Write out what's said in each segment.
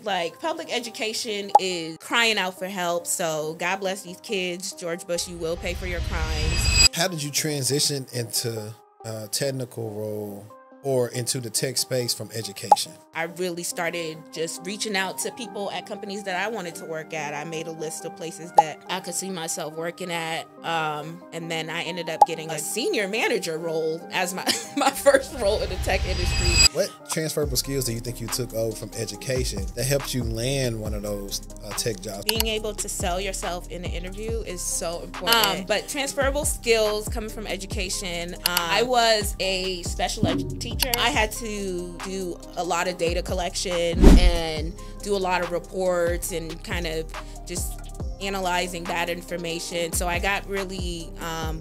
Like, public education is crying out for help. So God bless these kids. George Bush, you will pay for your crimes. How did you transition into a technical role or into the tech space from education? I really started just reaching out to people at companies that I wanted to work at. I made a list of places that I could see myself working at. And then I ended up getting a senior manager role as my first role in the tech industry. What transferable skills do you think you took over from education that helped you land one of those tech jobs? Being able to sell yourself in an interview is so important. But transferable skills coming from education, I was a special ed teacher. I had to do a lot of data collection and do a lot of reports and kind of just analyzing that information. So I got really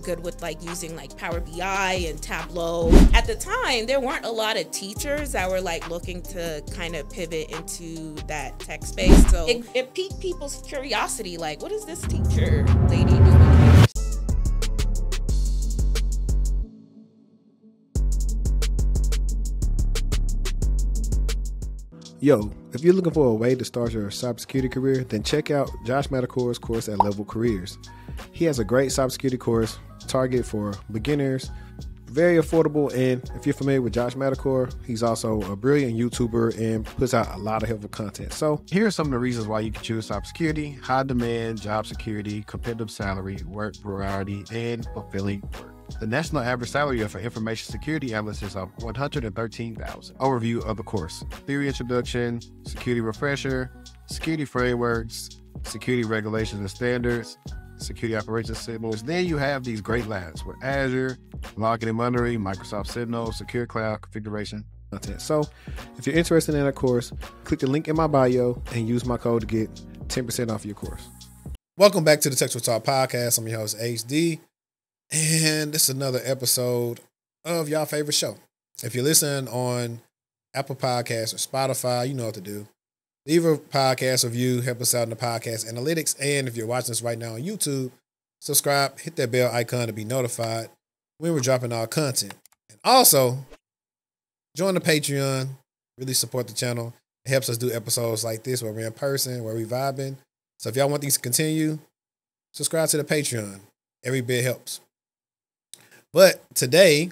good with like using like Power BI and Tableau. At the time, there weren't a lot of teachers that were like looking to kind of pivot into that tech space. So it piqued people's curiosity, like, what is this teacher lady doing? Yo, if you're looking for a way to start your cybersecurity career, then check out Josh Matacor's course at Level Careers. He has a great cybersecurity course targeted for beginners, very affordable, and if you're familiar with Josh Matacor, he's also a brilliant YouTuber and puts out a lot of helpful content. So here are some of the reasons why you can choose cybersecurity: high demand, job security, competitive salary, work variety, and fulfilling work. The national average salary for information security analysts is $113,000. Overview of the course: theory introduction, security refresher, security frameworks, security regulations and standards, security operations signals. Then you have these great labs with Azure, logging and monitoring, Microsoft Signal, secure cloud configuration content. So if you're interested in that course, click the link in my bio and use my code to get 10% off your course. Welcome back to the Textual Talk Podcast. I'm your host, HD. And this is another episode of y'all favorite show. If you're listening on Apple Podcasts or Spotify, you know what to do. Leave a podcast review, help us out in the podcast analytics. And if you're watching us right now on YouTube, subscribe, hit that bell icon to be notified when we're dropping our content. And also, join the Patreon, really support the channel. It helps us do episodes like this where we're in person, where we're vibing. So if y'all want these to continue, subscribe to the Patreon. Every bit helps. But today,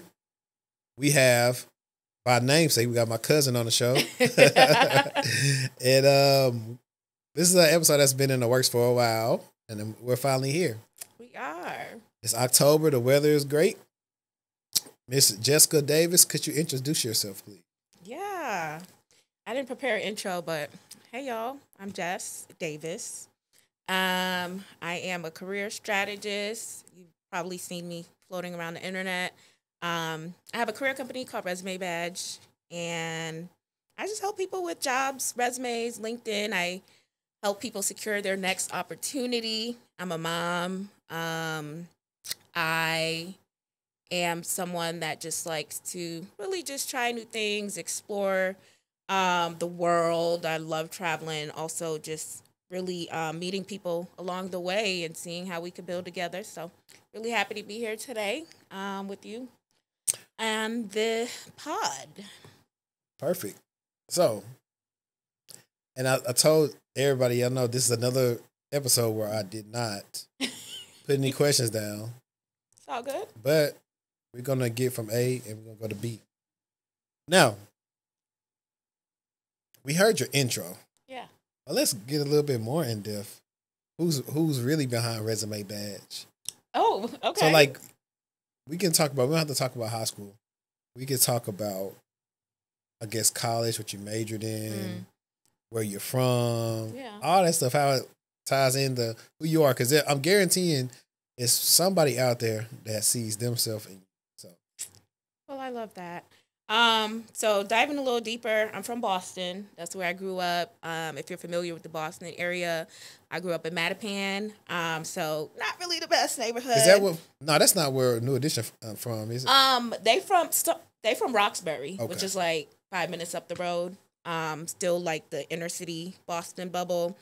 we have, by namesake, we got my cousin on the show. And this is an episode that's been in the works for a while, and we're finally here. We are. It's October. The weather is great. Miss Jessica Davis, could you introduce yourself, please? Yeah. I didn't prepare an intro, but hey, y'all. I'm Jess Davis. I am a career strategist. You've probably seen me floating around the internet. I have a career company called Resume Badge, and I just help people with jobs, resumes, LinkedIn. I help people secure their next opportunity. I'm a mom. I am someone that just likes to really just try new things, explore the world. I love traveling. Also, just really meeting people along the way and seeing how we could build together. So really happy to be here today with you and the pod. Perfect. So, and I told everybody, I know this is another episode where I did not put any questions down. It's all good. But we're going to get from A and we're going to go to B. Now, we heard your intro. Yeah. Well, let's get a little bit more in depth. Who's really behind Resume Badge? Oh, okay. So, like, we don't have to talk about high school. We can talk about, I guess, college, what you majored in, where you're from, all that stuff, how it ties into who you are. Because I'm guaranteeing it's somebody out there that sees themselves in you. So, well, I love that. So diving a little deeper, I'm from Boston. That's where I grew up. If you're familiar with the Boston area, I grew up in Mattapan. So not really the best neighborhood. Is that what? No, that's not where New Edition from, is it? They from Roxbury, okay, which is like 5 minutes up the road. Still like the inner city Boston bubble.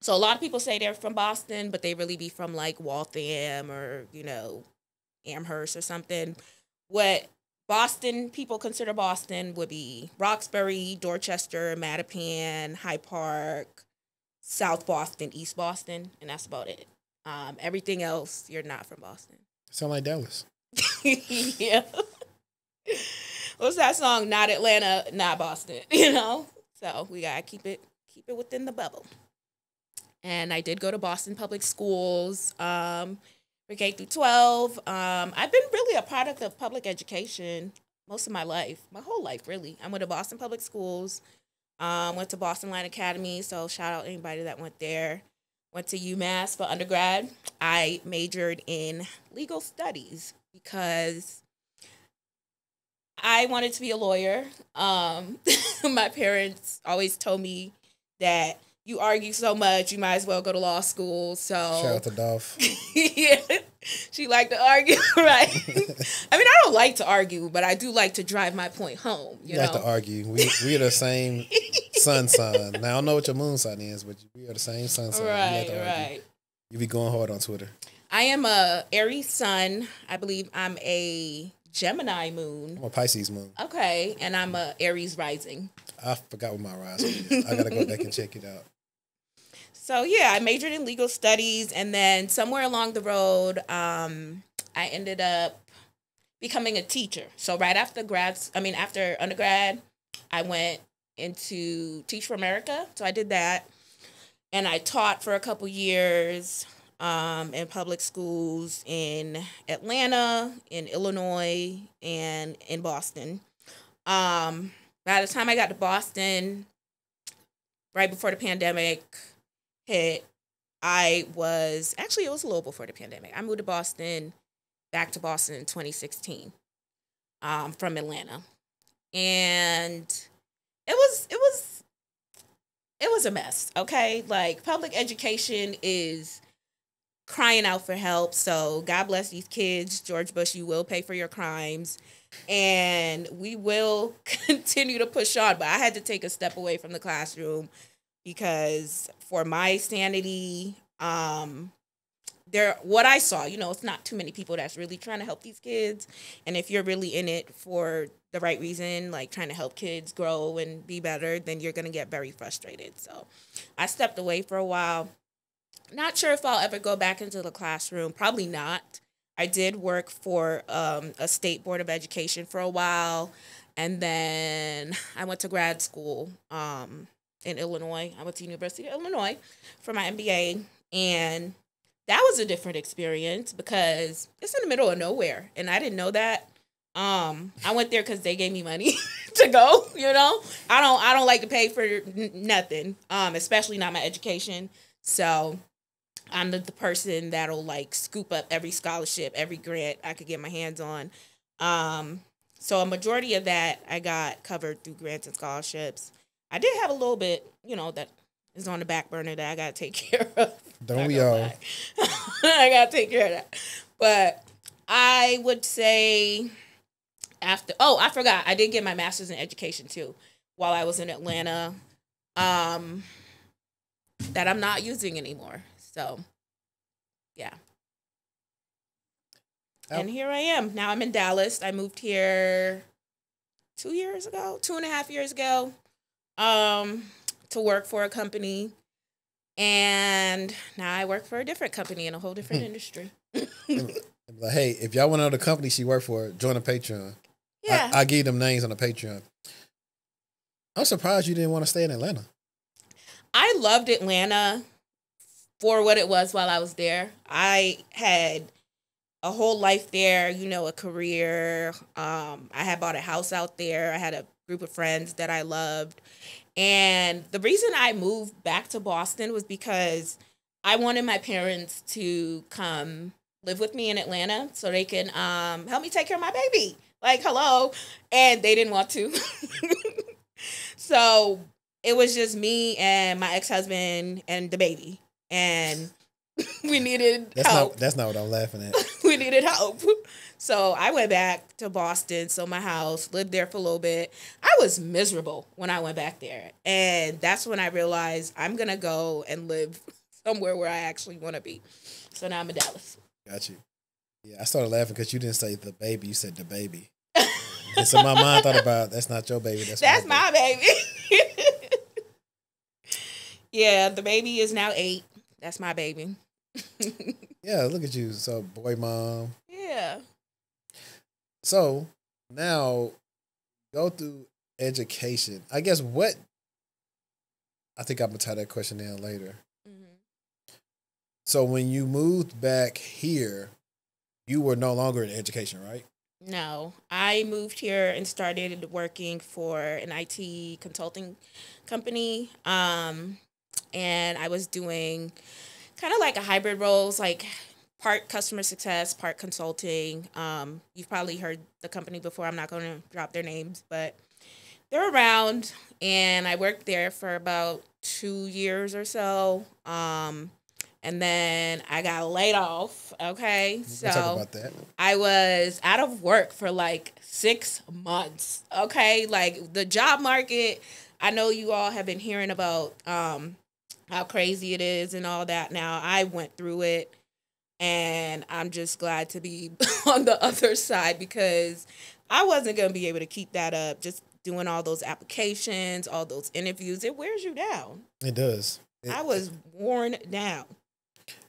So a lot of people say they're from Boston, but they really be from like Waltham or, Amherst or something. What Boston, people consider Boston would be Roxbury, Dorchester, Mattapan, Hyde Park, South Boston, East Boston, and that's about it. Everything else, you're not from Boston. Sound like Dallas. Yeah. What's that song? Not Atlanta, not Boston. You know, so we gotta keep it within the bubble. And I did go to Boston Public Schools for K through 12. I've been really a product of public education most of my life, my whole life, really. I went to Boston Public Schools, went to Boston Line Academy, so shout out anybody that went there. Went to UMass for undergrad. I majored in legal studies because I wanted to be a lawyer. My parents always told me that you argue so much, you might as well go to law school. So shout out to Dolph. Yeah, she liked to argue, right? I mean, I don't like to argue, but I do like to drive my point home. You know? Like to argue. We are the same sun sign. Now I don't know what your moon sign is, but we are the same sun sign. Right. You be going hard on Twitter. I am a Aries sun. I believe I'm a Gemini moon. I'm a Pisces moon. Okay, and I'm a Aries rising. I forgot what my rising is. I gotta go back and check it out. So yeah, I majored in legal studies, and then somewhere along the road, I ended up becoming a teacher. So right after after undergrad, I went into Teach for America. So I did that, and I taught for a couple years in public schools in Atlanta, in Illinois, and in Boston. By the time I got to Boston, right before the pandemic hit, it was a little before the pandemic. I moved to Boston, back to Boston in 2016 from Atlanta. And it was a mess, okay? Like, public education is crying out for help. So God bless these kids. George Bush, you will pay for your crimes. And we will continue to push on. But I had to take a step away from the classroom because for my sanity, what I saw, it's not too many people that's really trying to help these kids. And if you're really in it for the right reason, like trying to help kids grow and be better, then you're going to get very frustrated. So I stepped away for a while. Not sure if I'll ever go back into the classroom. Probably not. I did work for a state board of education for a while. And then I went to grad school in Illinois. I went to University of Illinois for my MBA. And that was a different experience because it's in the middle of nowhere. And I didn't know that. I went there because they gave me money to go, I don't like to pay for nothing, especially not my education. So I'm the person that'll like scoop up every scholarship, every grant I could get my hands on. So a majority of that I got covered through grants and scholarships. I did have a little bit, that is on the back burner that I got to take care of. Don't we all? I got to take care of that. But I would say I forgot. I did get my master's in education too while I was in Atlanta that I'm not using anymore. So, yeah. And here I am. Now I'm in Dallas. I moved here 2.5 years ago, to work for a company. And now I work for a different company in a whole different industry. Like, hey, if y'all want to know the company she worked for, join a Patreon. Yeah. I give them names on the Patreon. I'm surprised you didn't want to stay in Atlanta. I loved Atlanta for what it was while I was there. I had a whole life there, a career. I had bought a house out there. I had a group of friends that I loved. And the reason I moved back to Boston was because I wanted my parents to come live with me in Atlanta so they can help me take care of my baby. Like, hello. And they didn't want to. So it was just me and my ex-husband and the baby. And we needed help. That's not what I'm laughing at. We needed help. So I went back to Boston, sold my house, lived there for a little bit. I was miserable when I went back there. And that's when I realized I'm going to go and live somewhere where I actually want to be. So now I'm in Dallas. Got you. Yeah, I started laughing because you didn't say the baby. You said the baby. And so my mind thought about, that's not your baby. That's my baby. Yeah, the baby is now 8. That's my baby. Yeah, look at you. So, boy, mom. Yeah. So, now go through education. I guess I think I'm going to tie that question in later. Mm-hmm. So, when you moved back here, you were no longer in education, right? No, I moved here and started working for an IT consulting company. And I was doing kind of like a hybrid roles, like part customer success, part consulting. You've probably heard the company before. I'm not going to drop their names, but they're around. And I worked there for about 2 years or so. And then I got laid off. Okay, so talk about that. I was out of work for like 6 months. Okay, like the job market. I know you all have been hearing about how crazy it is and all that. Now I went through it, and I'm just glad to be on the other side because I wasn't gonna be able to keep that up. Just doing all those applications, all those interviews, it wears you down. It does. I was worn down.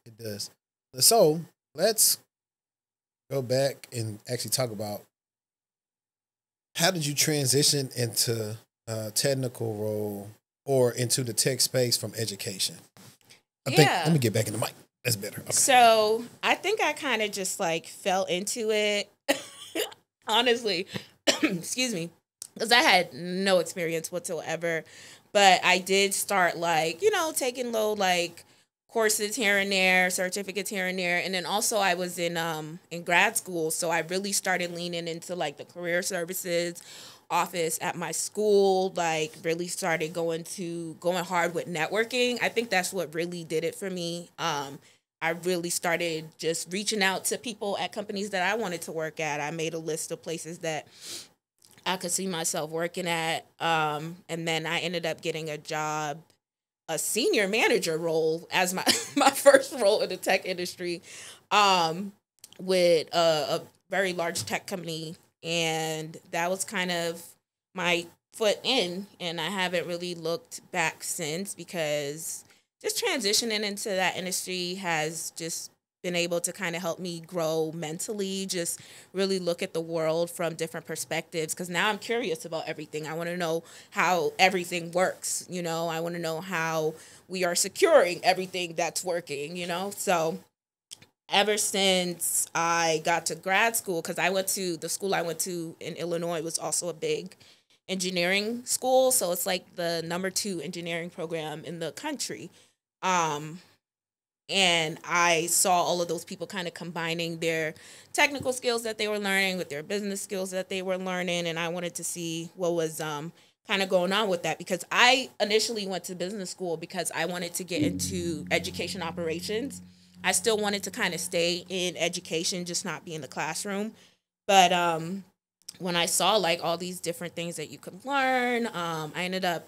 It does. So let's go back and actually talk about how did you transition into a technical role or into the tech space from education? Let me get back in the mic. That's better. Okay. So I think I kind of just like fell into it, honestly. Excuse me. Because I had no experience whatsoever. But I did start taking low courses here and there, certificates here and there. And then also I was in grad school. So I really started leaning into like the career services office at my school, really started going hard with networking. I think that's what really did it for me. I really started just reaching out to people at companies that I wanted to work at. I made a list of places that I could see myself working at. And then I ended up getting a job, a senior manager role as my first role in the tech industry, with a very large tech company. And that was kind of my foot in, and I haven't really looked back since because just transitioning into that industry has just been able to kind of help me grow mentally, just really look at the world from different perspectives, because now I'm curious about everything. I want to know how everything works, I want to know how we are securing everything that's working, so ever since I got to grad school, because the school I went to in Illinois was also a big engineering school, so it's like the number 2 engineering program in the country. And I saw all of those people kind of combining their technical skills that they were learning with their business skills that they were learning, and I wanted to see what was kind of going on with that, because I initially went to business school because I wanted to get into education operations. I still wanted to kind of stay in education, just not be in the classroom. But when I saw all these different things that you could learn, I ended up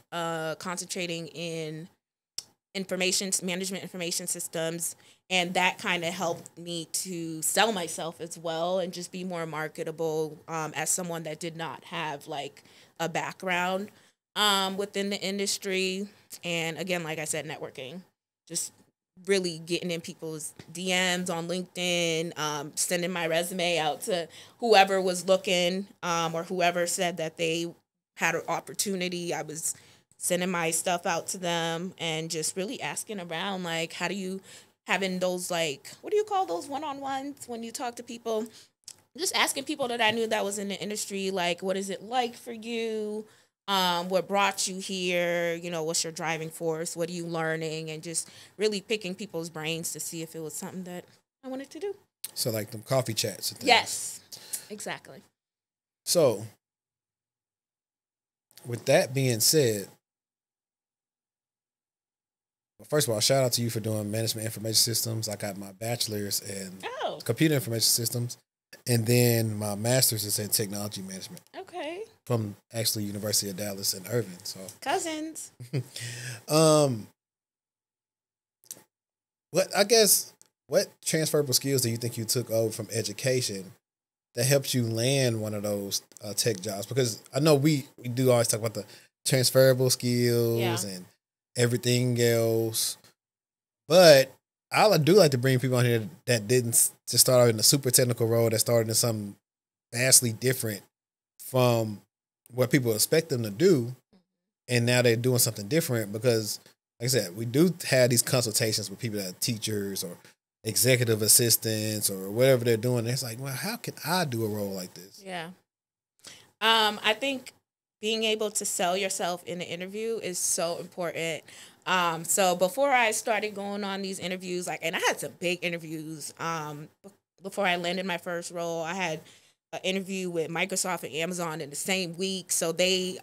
concentrating in information systems, and that kind of helped me to sell myself as well and just be more marketable as someone that did not have a background within the industry. And again, like I said, networking, just really getting in people's DMs on LinkedIn, sending my resume out to whoever was looking, or whoever said that they had an opportunity. I was sending my stuff out to them and just really asking around, how do you, having those, what do you call those one-on-ones when you talk to people? Just asking people that I knew that was in the industry, what is it like for you? What brought you here? What's your driving force? What are you learning? And just really picking people's brains to see if it was something that I wanted to do. So them coffee chats and things. Yes, exactly. So with that being said, first of all, shout out to you for doing management information systems. I got my bachelor's in computer information systems, and then my master's is in technology management. Okay. From actually University of Dallas in Irving. So cousins. What transferable skills do you think you took over from education that helps you land one of those tech jobs? Because I know we do always talk about the transferable skills and everything else, but I do like to bring people on here that didn't just start out in a super technical role, that started in something vastly different from what people expect them to do, and now they're doing something different. Because, like I said, we do have these consultations with people that are teachers or executive assistants or whatever they're doing. It's like, well, how can I do a role like this? Yeah. I think being able to sell yourself in an interview is so important. So before I started going on these interviews, and I had some big interviews. Before I landed my first role, I had an interview with Microsoft and Amazon in the same week. So I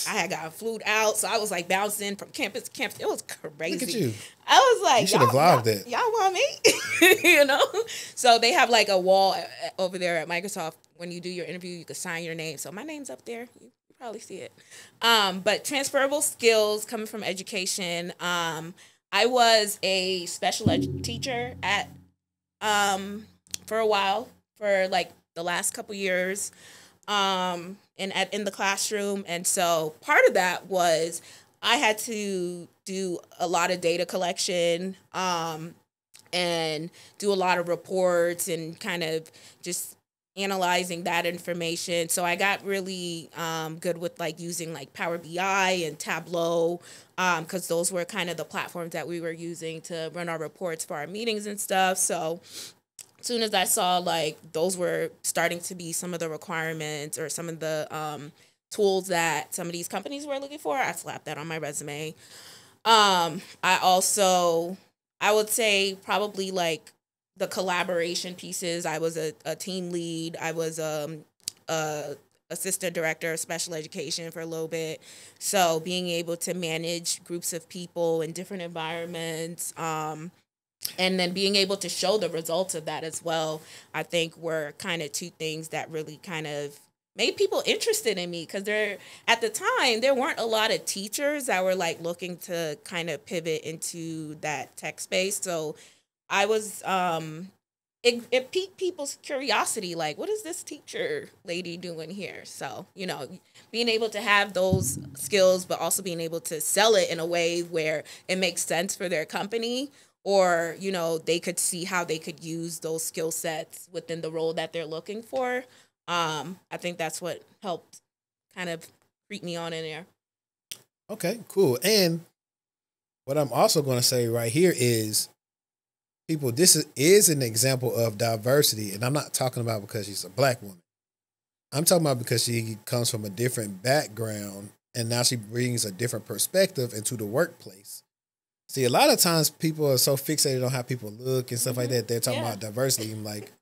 had gotten flued out. So I was like bouncing from campus to campus. It was crazy. Look at you. I was like, you should have vlogged it. Y'all want me? So they have like a wall over there at Microsoft. When you do your interview, you can sign your name. So my name's up there. You probably see it. But transferable skills coming from education. I was a special ed teacher for a while, for like the last couple years, in the classroom. And so part of that was I had to do a lot of data collection, and do a lot of reports and kind of just analyzing that information. So I got really good with like using like Power BI and Tableau, because those were kind of the platforms that we were using to run our reports for our meetings and stuff. So as soon as I saw like those were starting to be some of the requirements or some of the tools that some of these companies were looking for, I slapped that on my resume. I would say probably like the collaboration pieces. I was a team lead. I was a assistant director of special education for a little bit. So being able to manage groups of people in different environments, and then being able to show the results of that as well, I think were kind of two things that really kind of made people interested in me, because at the time there weren't a lot of teachers that were like looking to kind of pivot into that tech space. So I was it piqued people's curiosity, like, what is this teacher lady doing here? So, being able to have those skills, but also being able to sell it in a way where it makes sense for their company, or, they could see how they could use those skill sets within the role that they're looking for. I think that's what helped kind of creep me on in there. Okay, cool. And what I'm also going to say right here is, people, this is an example of diversity. And I'm not talking about because she's a black woman. I'm talking about because she comes from a different background and now she brings a different perspective into the workplace. See, a lot of times people are so fixated on how people look and stuff like that. They're talking about diversity. I'm like,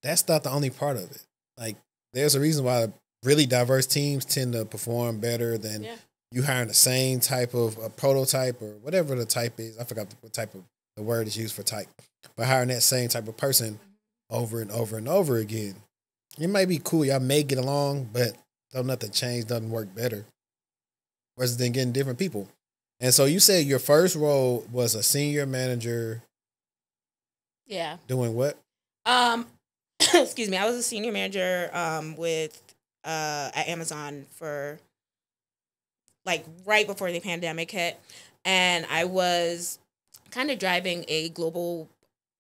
that's not the only part of it. Like, there's a reason why really diverse teams tend to perform better than you hiring the same type of a prototype or whatever the type is. I forgot what type of the word is used for type. But hiring that same type of person over and over and over again. It might be cool. Y'all may get along, but don't nothing change, doesn't work better. Versus than getting different people. And so you said your first role was a senior manager. Yeah. Doing what? Excuse me. I was a senior manager at Amazon for like right before the pandemic hit. And I was kind of driving a global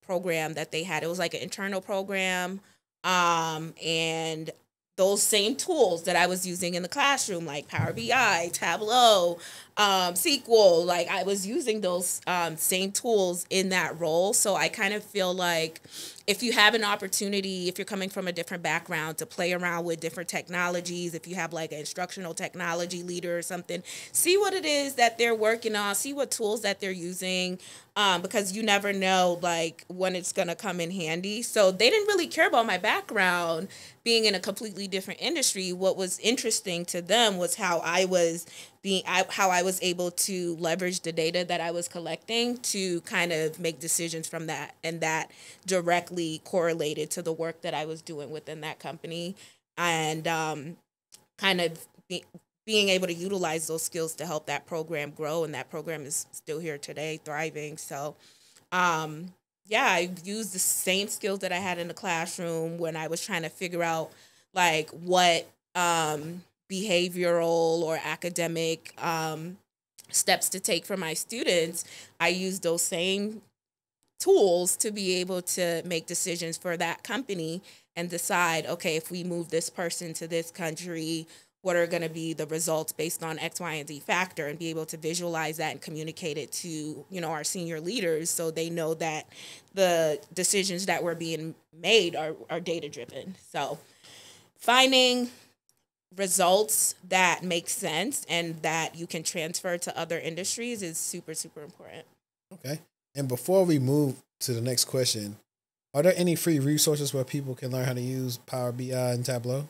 program that they had. It was like an internal program. And those same tools that I was using in the classroom, like Power BI, Tableau, SQL, like I was using those same tools in that role. So I kind of feel like if you have an opportunity, if you're coming from a different background, to play around with different technologies, if you have like an instructional technology leader or something, see what it is that they're working on, see what tools that they're using, because you never know like when it's going to come in handy. So they didn't really care about my background being in a completely different industry. What was interesting to them was how I was able to leverage the data that I was collecting to kind of make decisions from that, and that directly correlated to the work that I was doing within that company, and kind of being able to utilize those skills to help that program grow, and that program is still here today, thriving. So, yeah, I used the same skills that I had in the classroom when I was trying to figure out like what behavioral or academic steps to take for my students. I used those same tools to be able to make decisions for that company and decide, okay, if we move this person to this country, what are going to be the results based on X, Y, and Z factor, and be able to visualize that and communicate it to, our senior leaders so they know that the decisions that were being made are data driven. So finding results that make sense and that you can transfer to other industries is super, super important. Okay. And before we move to the next question, are there any free resources where people can learn how to use Power BI and Tableau?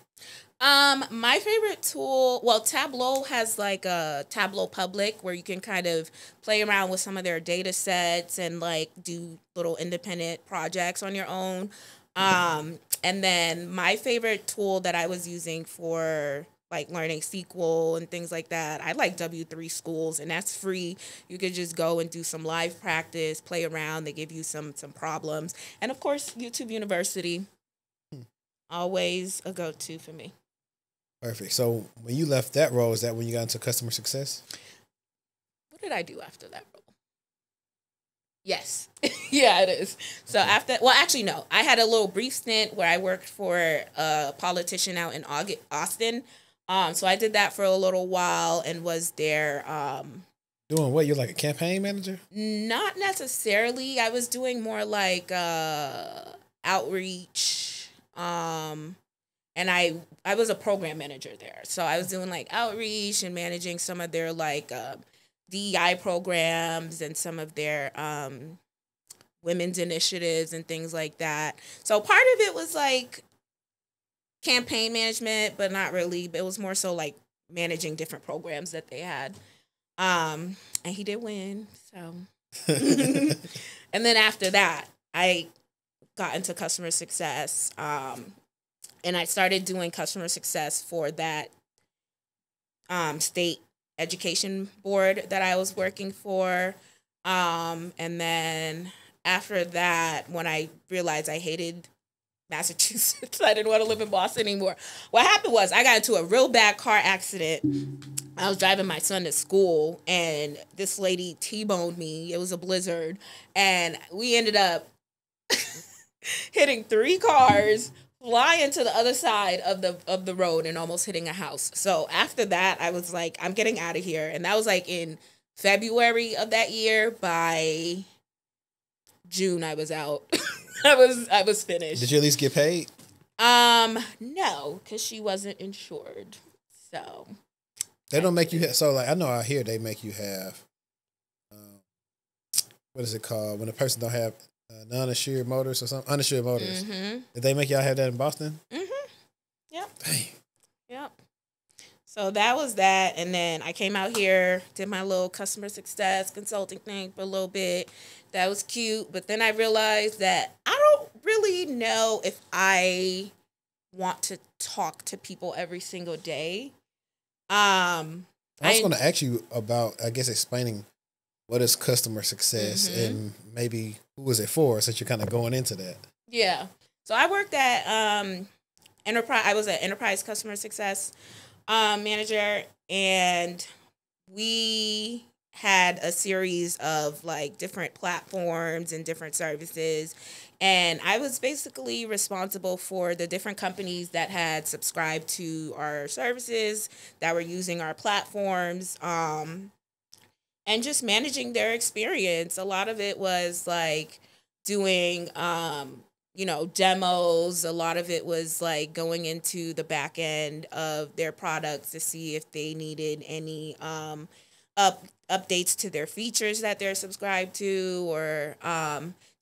My favorite tool, well, Tableau has like a Tableau Public where you can kind of play around with some of their data sets and like do little independent projects on your own. And then my favorite tool that I was using for like learning SQL and things like that, I like W3 Schools, and that's free. You could just go and do some live practice, play around. They give you some problems. And of course, YouTube University, always a go-to for me. Perfect. So when you left that role, is that when you got into customer success? What did I do after that role? Yes. Yeah, it is. So after, well, actually, no. I had a little brief stint where I worked for a politician out in Austin. So I did that for a little while and was there. Doing what? You're like a campaign manager? Not necessarily. I was doing more like outreach. And I was a program manager there. So I was doing like outreach and managing some of their like DEI programs and some of their women's initiatives and things like that. So part of it was like campaign management, but not really. It was more so like managing different programs that they had. And he did win. So, and then after that, I got into customer success. And I started doing customer success for that state education board that I was working for. And then after that, when I realized I hated Massachusetts, I didn't want to live in Boston anymore. What happened was I got into a real bad car accident. I was driving my son to school, and this lady T-boned me. It was a blizzard, and we ended up hitting 3 cars, flying to the other side of the road and almost hitting a house. So after that, I was like, I'm getting out of here. And that was like in February of that year. By June, I was out. I was finished. Did you at least get paid? No, because she wasn't insured. So they don't make you so like I know out here they make you have what is it called when a person don't have non-insured motors or something? Uninsured motors. Mm-hmm. Did they make y'all have that in Boston? Mm-hmm. Yep. Dang. Yep. So that was that. And then I came out here, did my little customer success consulting thing for a little bit. That was cute. But then I realized that I don't really know if I want to talk to people every single day. I was going to ask you about, I guess, explaining what is customer success and maybe who is it for, since you're kind of going into that. Yeah. So I worked at enterprise. I was an enterprise customer success manager, and we had a series of like different platforms and different services. And I was basically responsible for the different companies that had subscribed to our services, that were using our platforms, and just managing their experience. A lot of it was like doing, demos. A lot of it was like going into the back end of their products to see if they needed any updates to their features that they're subscribed to, or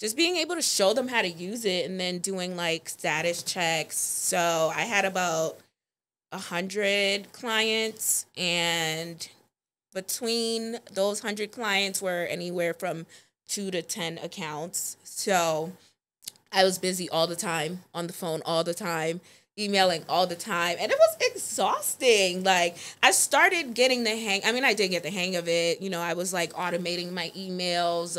just being able to show them how to use it, and then doing like status checks. So I had about 100 clients, and between those 100 clients were anywhere from 2 to 10 accounts. So I was busy all the time, on the phone all the time, emailing all the time. And it was exhausting. Like, I started getting the hang. I mean, I did get the hang of it. You know, I was like automating my emails,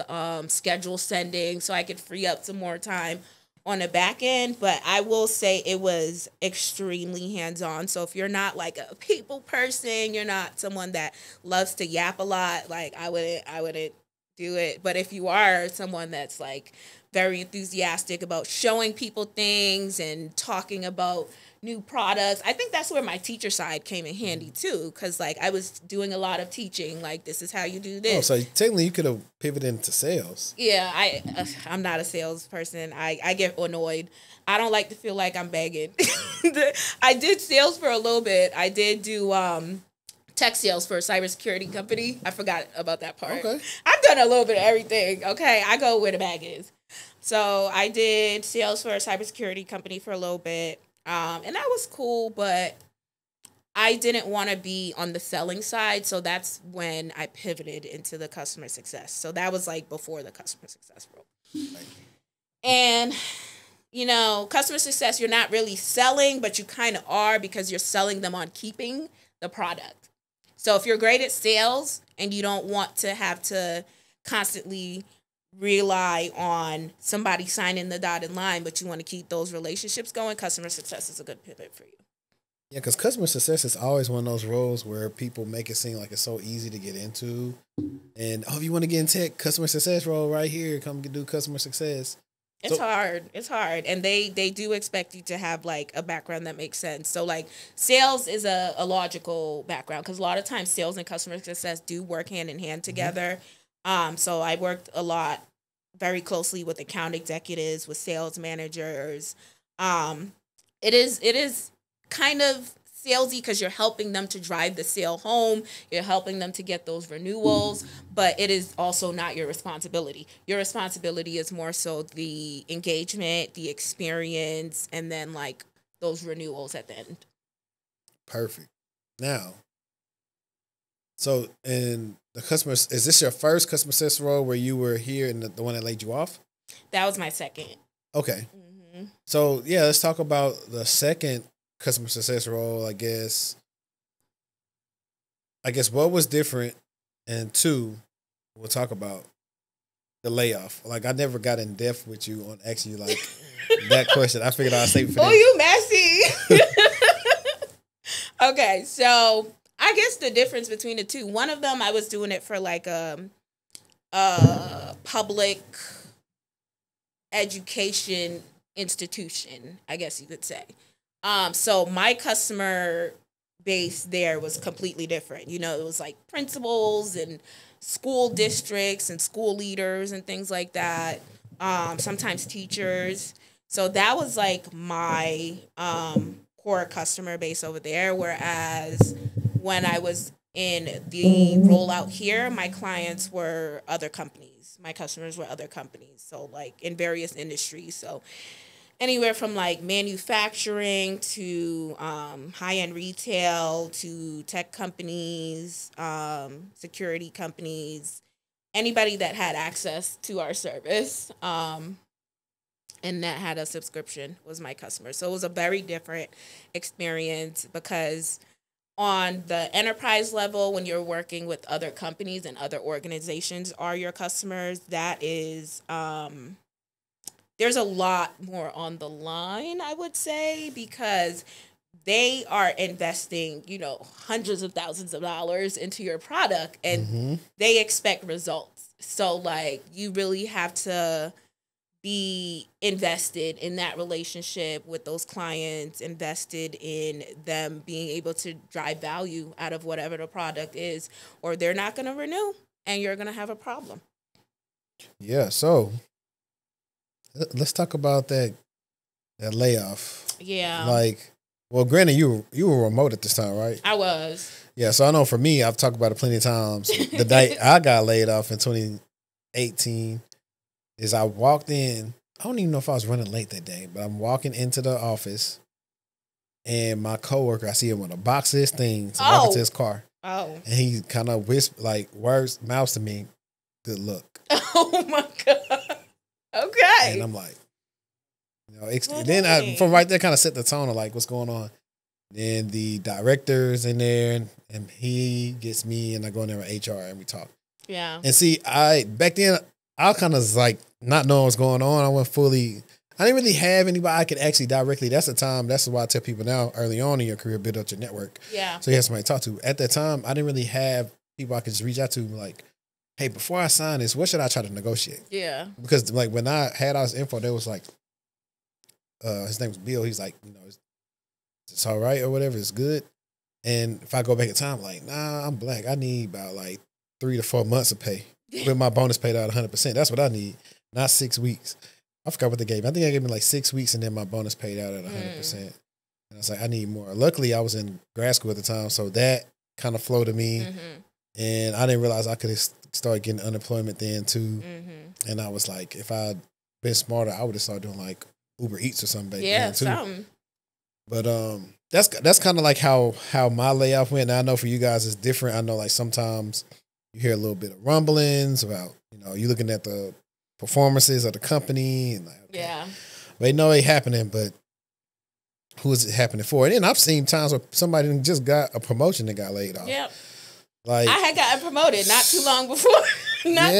schedule sending, so I could free up some more time on the back end. But I will say it was extremely hands-on. So if you're not like a people person, you're not someone that loves to yap a lot, like I wouldn't do it. But if you are someone that's like very enthusiastic about showing people things and talking about new products, I think that's where my teacher side came in handy too, because like I was doing a lot of teaching, like this is how you do this. Oh, so technically you could have pivoted into sales. Yeah, I'm not a salesperson. I get annoyed. I don't like to feel like I'm begging. I did sales for a little bit. I did do tech sales for a cybersecurity company. I forgot about that part. Okay. I've done a little bit of everything. Okay, I go where the bag is. So I did sales for a cybersecurity company for a little bit, and that was cool, but I didn't want to be on the selling side, so that's when I pivoted into the customer success. So that was like before the customer success role. And, you know, customer success, you're not really selling, but you kind of are, because you're selling them on keeping the product. So if you're great at sales and you don't want to have to constantly rely on somebody signing the dotted line, but you want to keep those relationships going, customer success is a good pivot for you. Yeah, because customer success is always one of those roles where people make it seem like it's so easy to get into. And, oh, if you want to get in tech, customer success role right here, come do customer success. It's hard. It's hard. And they do expect you to have like a background that makes sense. So like sales is a logical background, because a lot of times sales and customer success do work hand in hand together. So I worked a lot very closely with account executives, with sales managers. It is kind of salesy because you're helping them to drive the sale home. You're helping them to get those renewals, but it is also not your responsibility. Your responsibility is more so the engagement, the experience, and then like those renewals at the end. Perfect. Now, so in the customer, is this your first customer success role where you were here and the one that laid you off? That was my second. Okay. Mm-hmm. So yeah, let's talk about the second customer success role. I guess what was different, and two, we'll talk about the layoff. Like, I never got in depth with you on asking you like that question. I figured I'd save it for Oh, you messy. Okay, so I guess the difference between the two, one of them I was doing it for like a public education institution, I guess you could say. So my customer base there was completely different. You know, it was like principals and school districts and school leaders and things like that. Sometimes teachers. So that was like my core customer base over there. Whereas when I was in the rollout here, my clients were other companies. My customers were other companies. So like in various industries. So anywhere from like manufacturing to high-end retail to tech companies, security companies, anybody that had access to our service and that had a subscription was my customer. So it was a very different experience, because on the enterprise level, when you're working with other companies and other organizations are your customers, that is there's a lot more on the line, I would say, because they are investing, you know, hundreds of thousands of dollars into your product, and they expect results. So like you really have to be invested in that relationship with those clients, invested in them being able to drive value out of whatever the product is, or they're not going to renew and you're going to have a problem. Yeah, so let's talk about that layoff. Yeah. Like, well, granted, you were remote at this time, right? I was. Yeah, so I know for me, I've talked about it plenty of times. The day I got laid off in 2018 is I walked in. I don't even know if I was running late that day, but I'm walking into the office, and my coworker, I see him with a box of his things, walking to his car. Oh. And he kind of mouths to me, "Good luck." Oh my God. Okay. And I'm like, you know, then from right there kind of set the tone of like what's going on. Then the director's in there, and he gets me, and I go in there with HR, and we talk. Yeah. And see, back then, I kind of like not knowing what's going on. I didn't really have anybody I could actually directly. That's the time. That's why I tell people now, early on in your career, build up your network. Yeah. So you have somebody to talk to. At that time, I didn't really have people I could just reach out to, like, hey, before I sign this, what should I try to negotiate? Yeah. Because like when I had all this info, there was like, his name was Bill. He's like, it's all right or whatever. It's good. And if I go back in time, like, nah, I'm black. I need about like 3 to 4 months of pay with my bonus paid out 100%. That's what I need, not 6 weeks. I forgot what they gave me. I think they gave me like 6 weeks and then my bonus paid out at 100%. And I was like, I need more. Luckily, I was in grad school at the time, so that kind of flowed to me. And I didn't realize I could start getting unemployment then too. And I was like, if I'd been smarter, I would have started doing like Uber Eats or something back then too. Something. But that's kind of like how my layoff went. Now I know for you guys it's different. I know like sometimes you hear a little bit of rumblings about, you looking at the performances of the company and like, okay, yeah, they know it happening, but who is it happening for? And then I've seen times where somebody just got a promotion and got laid off. Yep. Like I had gotten promoted not too long before. Too long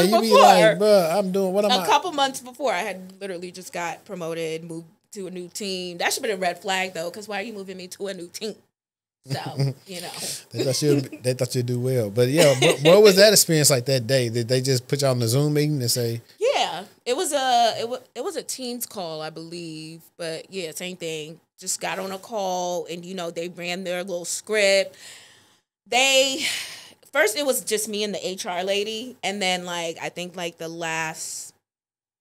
you before. Be like, bro, I'm doing what a couple months before. I had literally just got promoted, moved to a new team. That should have been a red flag though, because why are you moving me to a new team? So, they thought you'd do well. But yeah, what was that experience like that day? Did they just put you on the Zoom meeting and say? Yeah, it was a Teams call, I believe. But yeah, same thing. Just got on a call and they ran their little script. First it was just me and the HR lady, and then I think the last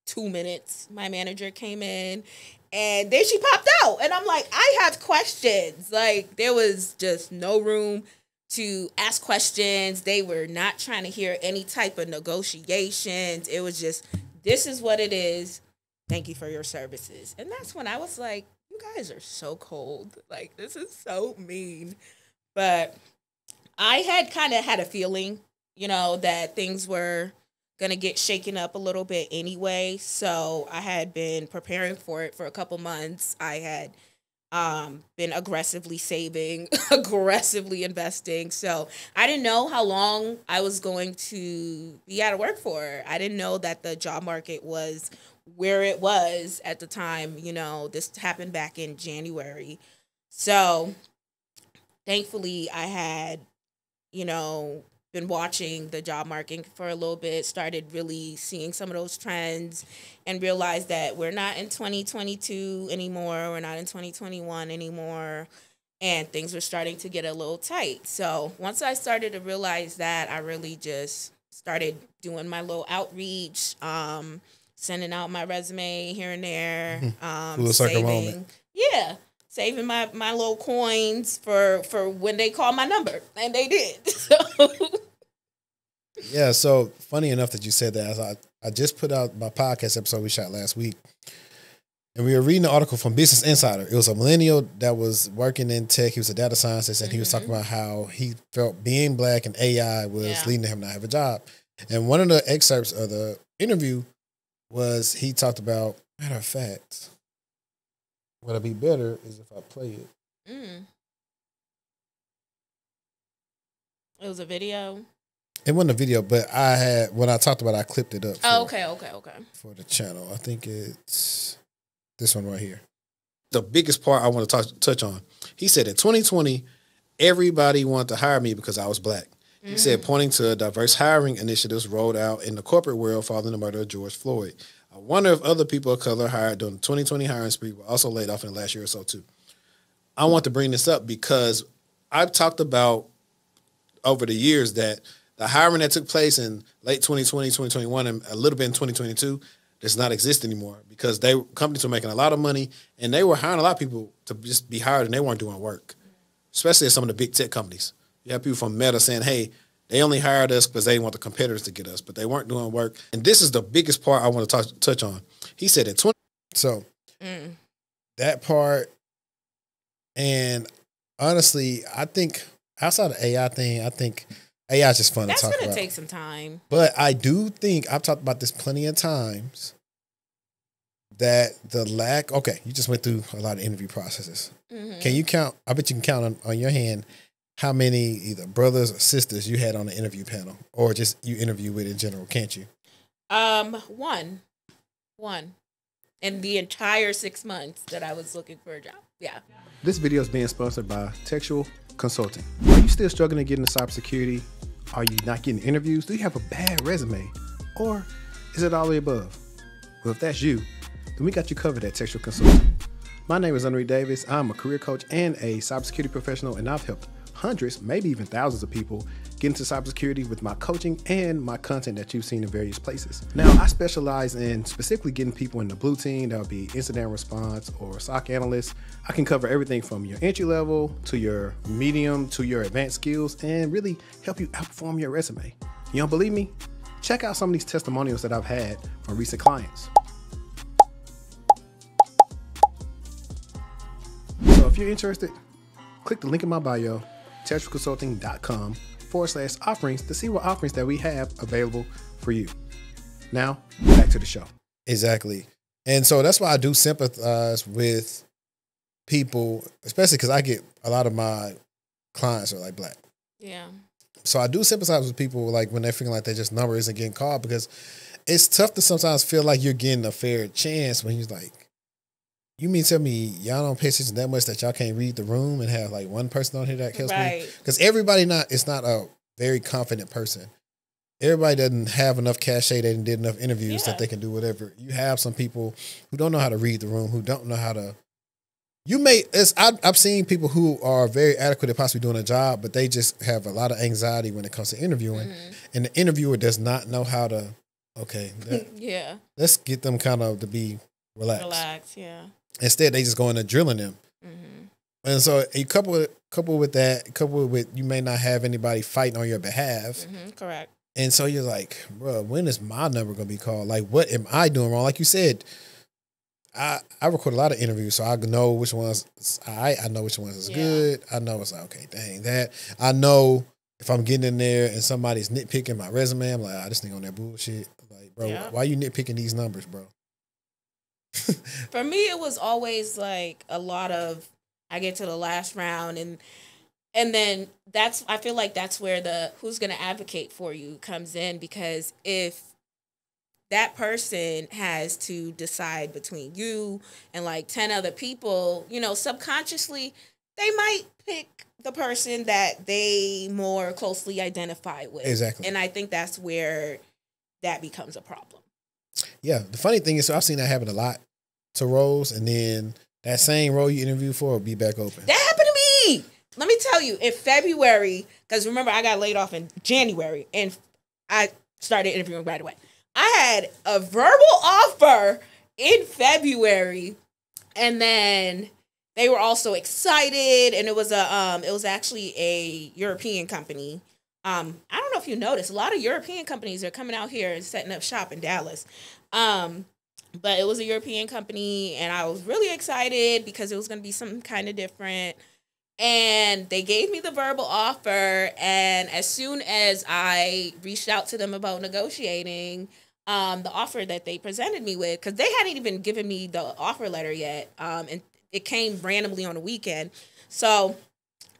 2 minutes my manager came in. And then she popped out. And I'm like, I have questions. There was just no room to ask questions. They were not trying to hear any type of negotiations. It was just, this is what it is. Thank you for your services. And that's when I was like, you guys are so cold. This is so mean. But I had kind of had a feeling, that things were going to get shaken up a little bit anyway. So I had been preparing for it for a couple months. I had been aggressively saving, aggressively investing. So I didn't know how long I was going to be out of work for. I didn't know that the job market was where it was at the time. This happened back in January. So thankfully I had, been watching the job market for a little bit, started really seeing some of those trends and realized that we're not in 2022 anymore. We're not in 2021 anymore. And things were starting to get a little tight. So once I started to realize that, I really just started doing my little outreach, sending out my resume here and there, saving. Yeah. Saving my little coins for when they call my number. And they did. So. Yeah, so funny enough that you said that. I just put out my podcast episode we shot last week. And we were reading an article from Business Insider. It was a millennial that was working in tech. He was a data scientist, and he was talking about how he felt being black and AI was leading to him not have a job. And one of the excerpts of the interview was he talked about, matter of fact, what'd be better is if I play it. It was a video. It wasn't a video, but when I talked about it, I clipped it up. Okay. For the channel. I think it's this one right here. The biggest part I want to touch on. He said in 2020, everybody wanted to hire me because I was black. He said, pointing to diverse hiring initiatives rolled out in the corporate world following the murder of George Floyd. I wonder if other people of color hired during the 2020 hiring spree were also laid off in the last year or so too. I want to bring this up because I've talked about over the years that the hiring that took place in late 2020, 2021, and a little bit in 2022 does not exist anymore because companies were making a lot of money and they were hiring a lot of people to just be hired and they weren't doing work, especially at some of the big tech companies. You have people from Meta saying, hey, they only hired us because they want the competitors to get us, but they weren't doing work. And this is the biggest part I want to touch on. He said in 20. So that part, and honestly, I think outside of the AI thing, I think AI is just fun to talk about. That's going to take some time. But I do think, I've talked about this plenty of times, that the lack, okay, you just went through a lot of interview processes. Can you count, I bet you can count on your hand how many either brothers or sisters you had on the interview panel or just you interview with in general, can't you? One. In the entire 6 months that I was looking for a job. Yeah. This video is being sponsored by Textual Consulting. Are you still struggling to get into cybersecurity? Are you not getting interviews? Do you have a bad resume? Or is it all the above? Well, if that's you, then we got you covered at Textual Consulting. My name is Henry Davis. I'm a career coach and a cybersecurity professional, and I've helped hundreds, maybe even thousands of people get into cybersecurity with my coaching and my content that you've seen in various places. Now, I specialize in specifically getting people in the blue team. That would be incident response or SOC analyst. I can cover everything from your entry level to your medium to your advanced skills and really help you outperform your resume. You don't believe me? Check out some of these testimonials that I've had from recent clients. So if you're interested, click the link in my bio, textualconsulting.com/offerings to see what offerings that we have available for you. Now, back to the show. Exactly. And so that's why I do sympathize with people, especially because I get a lot of my clients are like Black. Yeah. So I do sympathize with people like when they're feeling like their just number isn't getting called, because it's tough to sometimes feel like you're getting a fair chance when you're like, you mean tell me y'all don't pay attention that much that y'all can't read the room and have like one person on here that helps me? Because everybody is not a very confident person. Everybody doesn't have enough cachet, they did enough interviews that they can do whatever. You have some people who don't know how to read the room, who don't know how to. I've seen people who are very adequate at possibly doing a job, but they just have a lot of anxiety when it comes to interviewing, and the interviewer does not know how to. Okay, let's get them kind of to be relaxed. Instead, they just go in there drilling them. And so you couple with you may not have anybody fighting on your behalf. Correct. And so you're like, bro, when is my number going to be called? Like, what am I doing wrong? Like you said, I record a lot of interviews, so I know which ones I know which ones is good. I know it's like, okay, dang that. I know if I'm getting in there and somebody's nitpicking my resume, I'm like, this nigga on that bullshit. Like, bro, why you nitpicking these numbers, bro? For me, it was always like a lot of, I get to the last round and then I feel like that's where the who's going to advocate for you comes in, because if that person has to decide between you and like 10 other people, subconsciously they might pick the person that they more closely identify with. Exactly. And I think that's where that becomes a problem. Yeah, the funny thing is, so I've seen that happen a lot to roles, and then that same role you interview for will be back open. That happened to me. Let me tell you, in February, because remember I got laid off in January, and I started interviewing right away. I had a verbal offer in February, and then they were also excited, and it was actually a European company. I don't know if you noticed, a lot of European companies are coming out here and setting up shop in Dallas. But it was a European company, and I was really excited because it was going to be something kind of different. And they gave me the verbal offer, and as soon as I reached out to them about negotiating the offer that they presented me with, because they hadn't even given me the offer letter yet, and it came randomly on a weekend. So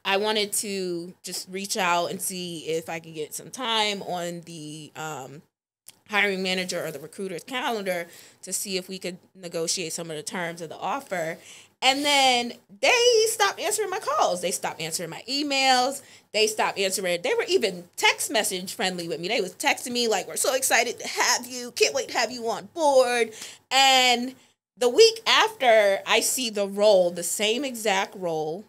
I wanted to just reach out and see if I could get some time on the hiring manager or the recruiter's calendar to see if we could negotiate some of the terms of the offer. And then they stopped answering my calls. They stopped answering my emails. They stopped answering. They were even text message friendly with me. They was texting me like, we're so excited to have you. Can't wait to have you on board. And the week after, I see the role, the same exact role,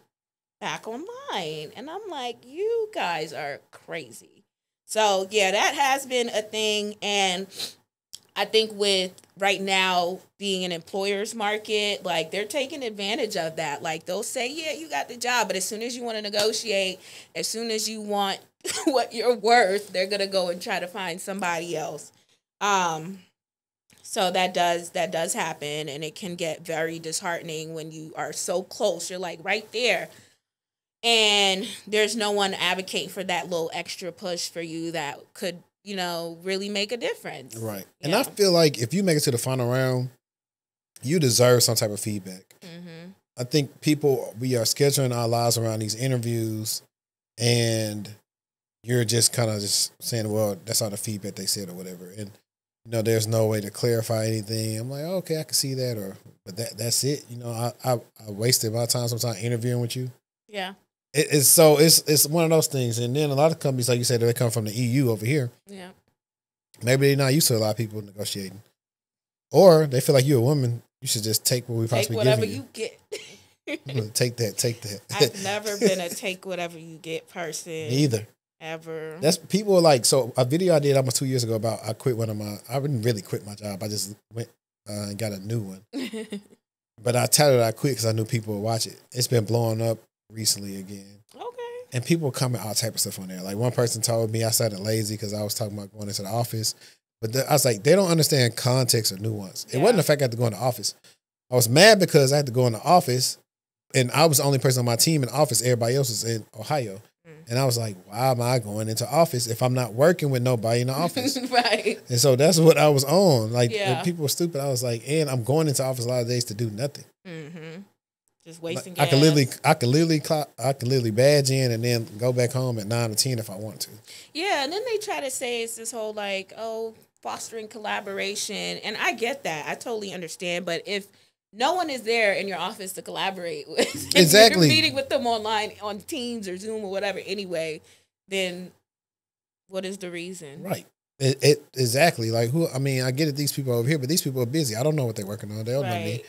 back online. And I'm like, you guys are crazy. So, yeah, that has been a thing. And I think with right now being an employer's market, like they're taking advantage of that. Like they'll say, yeah, you got the job, but as soon as you want to negotiate, as soon as you want what you're worth, they're going to go and try to find somebody else. So that does happen, and it can get very disheartening when you are so close. You're like right there, and there's no one advocating for that little extra push for you that could, really make a difference. Right. And I feel like if you make it to the final round you deserve some type of feedback. I think we are scheduling our lives around these interviews, and you're just kind of just saying, well, that's all the feedback they said or whatever. And, there's no way to clarify anything. I'm like, okay, I can see that, but that's it. I wasted my time sometimes interviewing with you. Yeah. It's one of those things. And then a lot of companies, like you said, they come from the EU over here. Yeah. Maybe they're not used to a lot of people negotiating. Or they feel like you're a woman. You should just take what we possibly give you. Take whatever you get. Take that. I've never been a take whatever you get person. Me either. Ever. That's people are like, so a video I did almost 2 years ago about I didn't really quit my job. I just went and got a new one. But I titled it I quit because I knew people would watch it. It's been blowing up recently again. Okay. And people comment all type of stuff on there. Like one person told me I sounded lazy because I was talking about going into the office. But I was like, they don't understand context or nuance. Yeah. It wasn't the fact I had to go in the office. I was mad because I had to go in the office and I was the only person on my team in the office. Everybody else was in Ohio. And I was like, why am I going into office if I'm not working with nobody in the office? Right. And so that's what I was on. Like, if people were stupid, I was like, and I'm going into office a lot of days to do nothing. Just wasting gas. I could literally badge in and then go back home at 9 or 10 if I want to. Yeah, and then they try to say it's this whole like, fostering collaboration. And I get that. I totally understand. But if no one is there in your office to collaborate with. Exactly. You're meeting with them online on Teams or Zoom or whatever anyway, then what is the reason? Right. Exactly. Like I get it, these people over here, but these people are busy. I don't know what they're working on. They don't know me.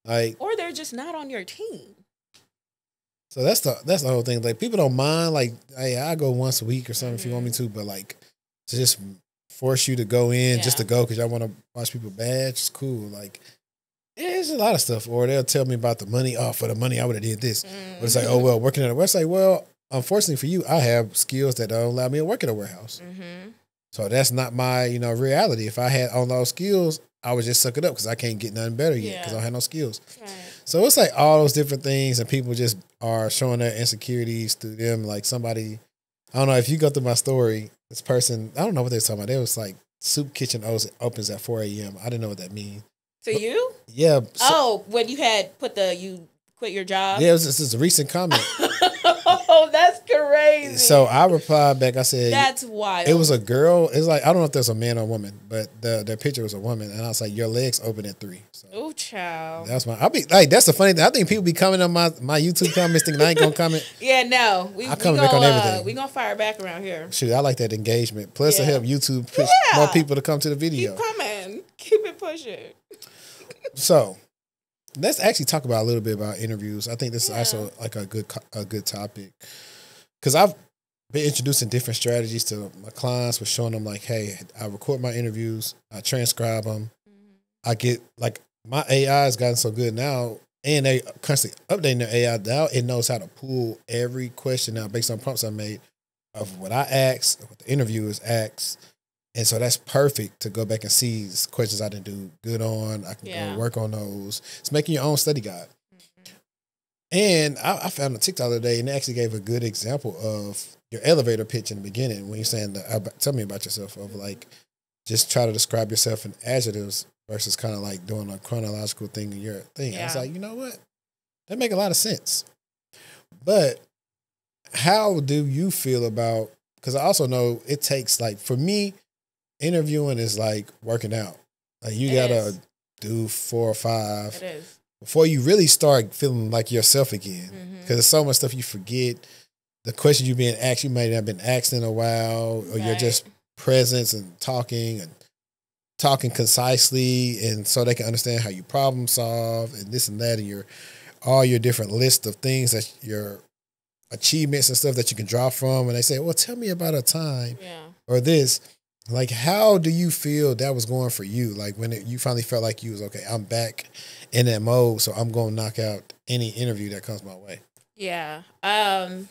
Like, or they're just not on your team. So that's the whole thing. Like, people don't mind, like, hey, I go once a week or something if you want me to, but like to just force you to go in just to go because y'all want to watch people badge, it's cool. Like, there's a lot of stuff. Or they'll tell me about the money. Oh, for the money, I would have did this. But it's like, oh, well, working at a website. Well, unfortunately for you, I have skills that don't allow me to work at a warehouse. So that's not my, reality. If I had all those skills, I would just suck it up because I can't get nothing better yet because I don't have no skills. Right. So it's like all those different things, and people just are showing their insecurities through them. Like somebody, I don't know, if you go through my story, this person, I don't know what they were talking about. It was like soup kitchen opens at 4 a.m. I didn't know what that means. To you? Yeah. When you had you quit your job? Yeah, this is a recent comment. Oh, that's crazy. So I replied back, I said, that's wild. It was a girl. It's like, I don't know if there's a man or a woman, but the picture was a woman. And I was like, your legs open at 3. So oh, child. That's that's the funny thing. I think people be coming on my YouTube comments thinking I ain't going to comment. Yeah, no. I come back on everything. We going to fire back around here. Shoot, I like that engagement. Plus, it help YouTube push more people to come to the video. Keep coming. Keep it pushing. So, let's actually talk about a little bit about interviews. I think this is also like a good topic because I've been introducing different strategies to my clients with showing them like, hey, I record my interviews, I transcribe them, I get like my AI has gotten so good now, and they constantly updating their AI now. It knows how to pull every question now based on prompts I made of what I asked, what the interviewers asked. And so that's perfect to go back and see questions I didn't do good on. I can go work on those. It's making your own study guide. And I found a TikTok the other day, and they actually gave a good example of your elevator pitch in the beginning when you're saying, tell me about yourself, of like, just try to describe yourself in adjectives versus kind of like doing a chronological thing in your thing. I was like, you know what? That make a lot of sense. But how do you feel about, because I also know it takes, like, for me, interviewing is like working out. Like, you gotta do 4 or 5 it is before you really start feeling like yourself again. Because there's so much stuff you forget. The questions you're being asked, you may not have been asked in a while, or you're just presence and talking concisely, and so they can understand how you problem solve and this and that, and all your different list of things that your achievements and stuff that you can draw from. And they say, well, tell me about a time or this. Like, how do you feel that was going for you? Like, when you finally felt like you was, okay, I'm back in that mode, so I'm going to knock out any interview that comes my way. Yeah. I've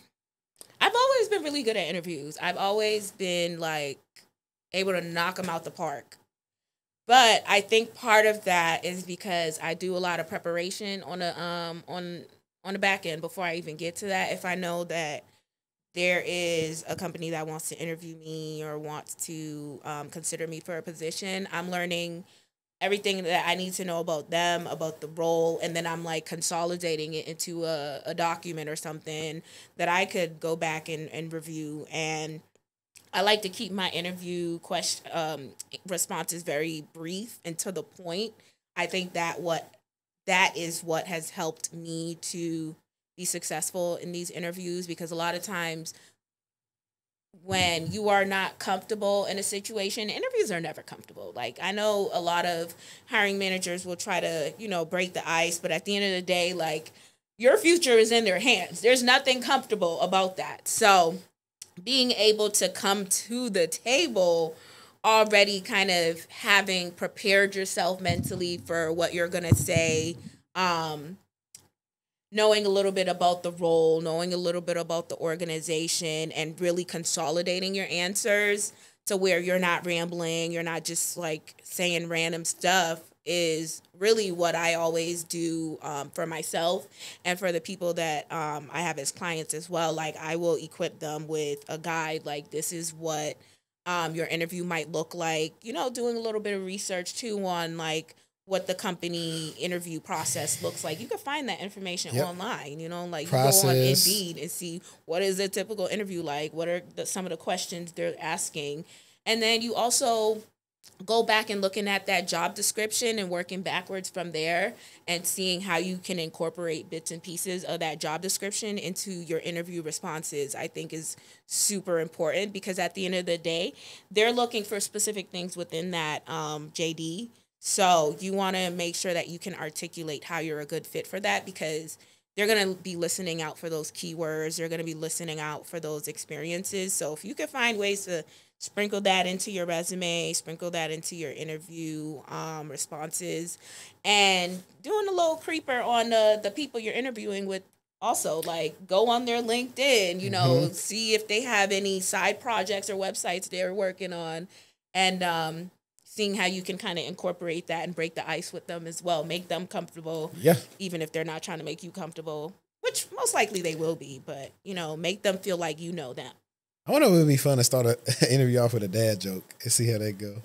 always been really good at interviews. I've always been, like, able to knock them out the park. But I think part of that is because I do a lot of preparation on the back end before I even get to that. If I know that there is a company that wants to interview me or wants to consider me for a position, I'm learning everything that I need to know about them, about the role, and then I'm like consolidating it into a document or something that I could go back and review. And I like to keep my interview responses very brief and to the point. I think that is what has helped me to be successful in these interviews, because a lot of times when you are not comfortable in a situation, interviews are never comfortable. Like, I know a lot of hiring managers will try to, break the ice, but at the end of the day, like, your future is in their hands. There's nothing comfortable about that. So being able to come to the table already kind of having prepared yourself mentally for what you're going to say, knowing a little bit about the role, knowing a little bit about the organization, and really consolidating your answers to where you're not rambling, you're not just like saying random stuff, is really what I always do for myself and for the people that I have as clients as well. Like, I will equip them with a guide, like, this is what your interview might look like, doing a little bit of research too on like what the company interview process looks like. You can find that information online, like process. You go on Indeed and see what is a typical interview like, what are some of the questions they're asking. And then you also go back and looking at that job description and working backwards from there and seeing how you can incorporate bits and pieces of that job description into your interview responses, I think is super important, because at the end of the day, they're looking for specific things within that JD. So you want to make sure that you can articulate how you're a good fit for that, because they're going to be listening out for those keywords. They're going to be listening out for those experiences. So if you can find ways to sprinkle that into your resume, sprinkle that into your interview responses, and doing a little creeper on the people you're interviewing with. Also, like, go on their LinkedIn, see if they have any side projects or websites they're working on, and seeing how you can kind of incorporate that and break the ice with them as well. Make them comfortable, even if they're not trying to make you comfortable, which most likely they will be, but, make them feel like you know them. I wonder if it would be fun to start an interview off with a dad joke and see how that go.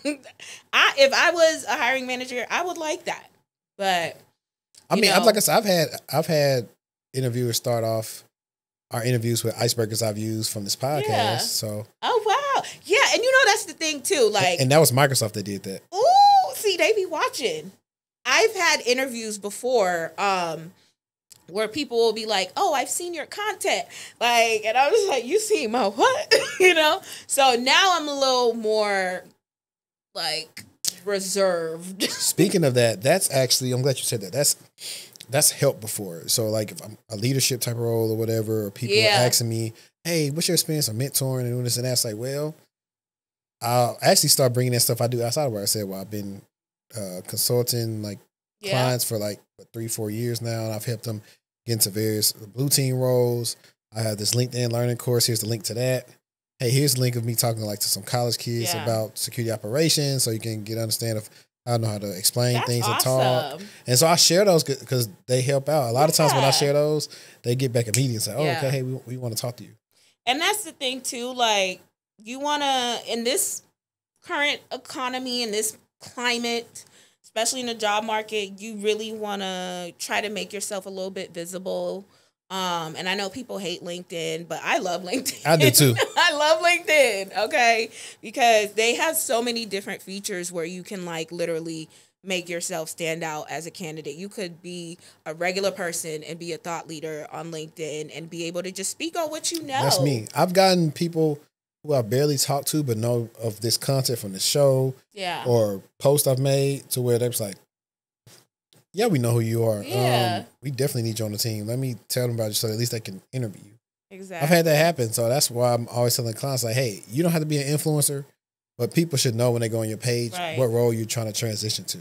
If I was a hiring manager, I would like that. But I mean, like I said, I've had interviewers start off our interviews with icebreakers I've used from this podcast. Yeah. So. Oh wow, yeah, and that's the thing too. Like, and that was Microsoft that did that. Ooh, see, they be watching. I've had interviews before. Where people will be like, oh, I've seen your content. Like, and I was like, you seen my what? So now I'm a little more, like, reserved. Speaking of that, that's actually, I'm glad you said that. That's helped before. So, like, if I'm a leadership type of role or whatever, or people are asking me, hey, what's your experience of mentoring and doing this and that? It's like, well, I'll actually start bringing that stuff I do outside of where I said, well, I've been consulting, like, clients for, like, 3-4 years now, and I've helped them get into various blue team roles. I have this LinkedIn learning course. Here's the link to that. Hey, here's the link of me talking to some college kids about security operations, so you can get understand of I know how to explain things and talk. And so I share those because they help out. A lot of times when I share those, they get back immediately and say, oh, okay, hey, we want to talk to you. And that's the thing too, like, you want to, in this current economy, in this climate, especially in the job market, you really want to try to make yourself a little bit visible. And I know people hate LinkedIn, but I love LinkedIn. I do too. I love LinkedIn, okay? Because they have so many different features where you can, like, literally make yourself stand out as a candidate. You could be a regular person and be a thought leader on LinkedIn and be able to just speak on what you know. That's me. I've gotten people who I barely talk to but know of this content from the show or post I've made to where they're just like, yeah, we know who you are. Yeah. We definitely need you on the team. Let me tell them about you so at least they can interview you. Exactly. I've had that happen. So that's why I'm always telling clients, like, hey, you don't have to be an influencer, but people should know when they go on your page what role you're trying to transition to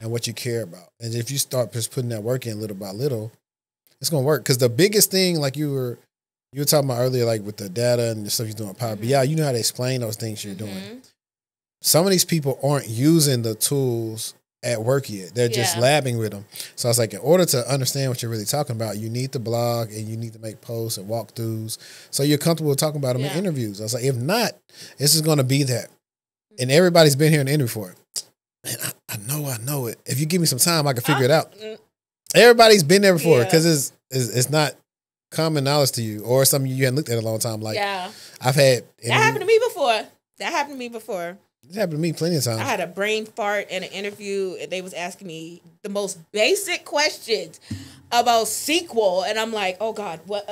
and what you care about. And if you start just putting that work in little by little, it's going to work. Because the biggest thing, like you were talking about earlier, like with the data and the stuff you're doing with Power BI, you know how to explain those things you're doing. Some of these people aren't using the tools at work yet. They're just labbing with them. So I was like, in order to understand what you're really talking about, you need to blog and you need to make posts and walkthroughs so you're comfortable talking about them in interviews. I was like, if not, this is going to be that. And everybody's been here in the interview for it. Man, I know it. If you give me some time, I can figure it out. Everybody's been there before because it's not common knowledge to you or something you hadn't looked at in a long time. Like I've had that happened to me before. It happened to me plenty of times. I had a brain fart in an interview, and they was asking me the most basic questions about SQL, and I'm like, oh God, what?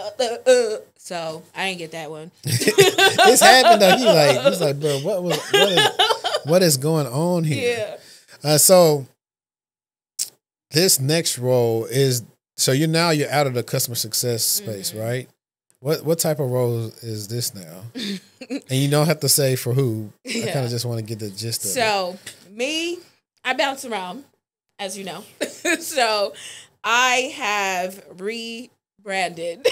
So I didn't get that one. It's happened though. He's like, bro, what is going on here? Yeah. So this next role is you're out of the customer success space, right? What type of role is this now? And you don't have to say for who. I kind of just want to get the gist of it. So me, I bounce around, as you know. So I have rebranded,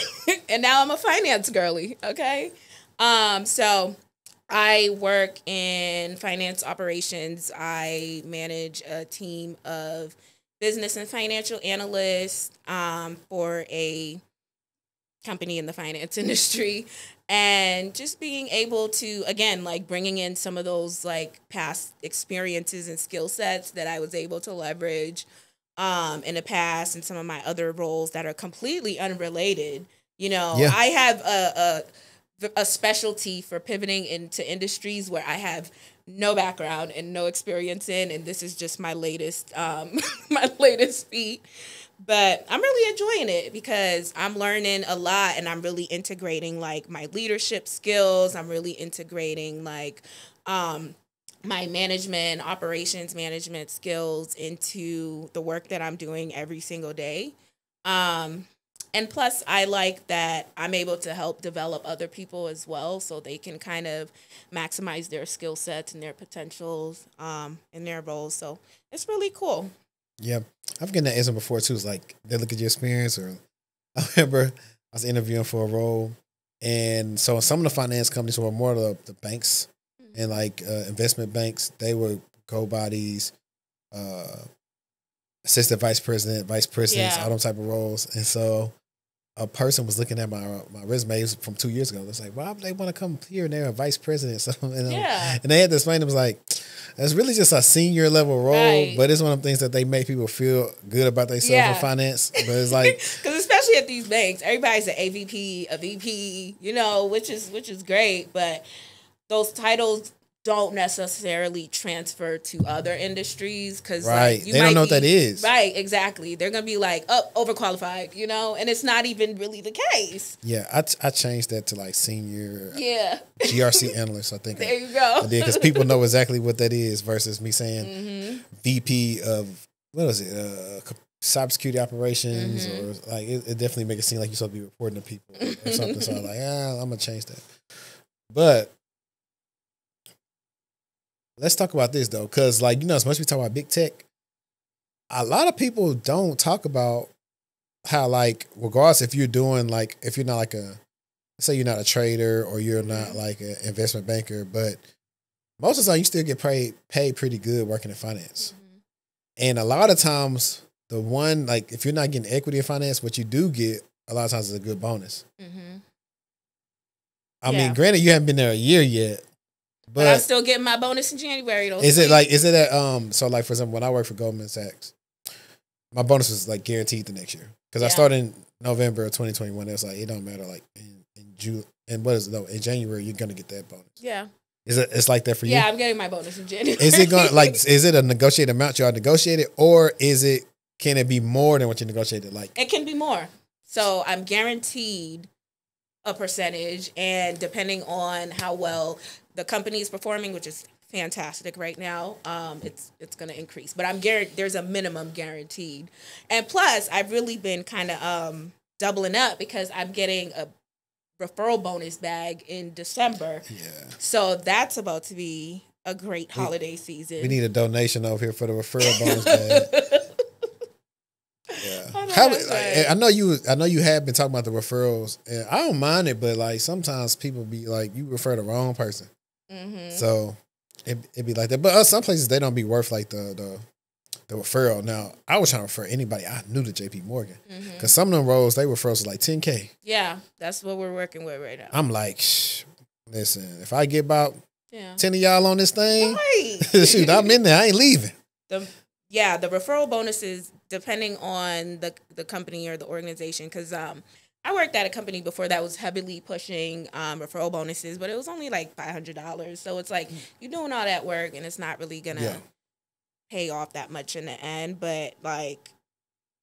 and now I'm a finance girly. Okay, so I work in finance operations. I manage a team of business and financial analysts for a company in the finance industry, and just being able to, again, like bringing in some of those like past experiences and skill sets that I was able to leverage in the past and some of my other roles that are completely unrelated. You know, I have a specialty for pivoting into industries where I have no background and no experience in, and this is just my latest feat. But I'm really enjoying it because I'm learning a lot, and I'm really integrating like my leadership skills. I'm really integrating like my management, operations management skills into the work that I'm doing every single day. And plus, I like that I'm able to help develop other people as well, so they can kind of maximize their skill sets and their potentials in their roles. So it's really cool. Yeah, I've gotten that answer before too. It's like they look at your experience, or I remember I was interviewing for a role, and so some of the finance companies were more of the banks and like investment banks. They were go bodies, assistant vice presidents, all those type of roles. And so a person was looking at my resume from 2 years ago. It's like, why would they want to come here and they're a vice president? So, and they had to explain, it was like, it's really just a senior level role, but it's one of the things that they make people feel good about themselves in finance. But it's like, because especially at these banks, everybody's an AVP, a VP, you know, which is great, but those titles don't necessarily transfer to other industries because like, they don't know what that is. Right, exactly. They're gonna be like, overqualified, you know, and it's not even really the case. Yeah, I changed that to like senior GRC analyst. I think there you go. Because people know exactly what that is versus me saying VP of what is it, cybersecurity operations, or like it definitely make it seem like you're supposed to be reporting to people or something. So I'm like, I'm gonna change that, but. Let's talk about this though, because like, you know, as much as we talk about big tech, a lot of people don't talk about how like, regardless if you're doing like, if you're not like let's say you're not a trader or you're not like an investment banker, but most of the time you still get paid pretty good working in finance. And a lot of times the one, like if you're not getting equity in finance, what you do get a lot of times is a good bonus. I mean, granted you haven't been there a year yet, but I'm still getting my bonus in January. Is it that so like for example, when I worked for Goldman Sachs, my bonus was like guaranteed the next year because I started in November of 2021. It was like it don't matter like in June and what is it though, in January you're gonna get that bonus. Yeah. It's like that for you? Yeah, I'm getting my bonus in January. Is it going like is it a negotiated amount y'all negotiated, or can it be more than what you negotiated? Like it can be more. So I'm guaranteed a percentage, and depending on how well the company is performing, which is fantastic right now, it's going to increase. But there's a minimum guaranteed. And plus, I've really been kind of doubling up because I'm getting a referral bonus bag in December. Yeah. So that's about to be a great holiday season. We need a donation over here for the referral bonus bag. Yeah. I know you have been talking about the referrals, and I don't mind it, but like sometimes people be like, you refer the wrong person. So it be like that. But some places they don't be worth like the referral. Now I was trying to refer anybody I knew to JP Morgan because some of them roles they referrals was like $10K. Yeah, that's what we're working with right now. I'm like, listen, if I get about 10 of y'all on this thing, shoot, I'm in there. I ain't leaving. Yeah, the referral bonuses, depending on the company or the organization, because I worked at a company before that was heavily pushing referral bonuses, but it was only like $500. So it's like you're doing all that work and it's not really going to pay off that much in the end. But like,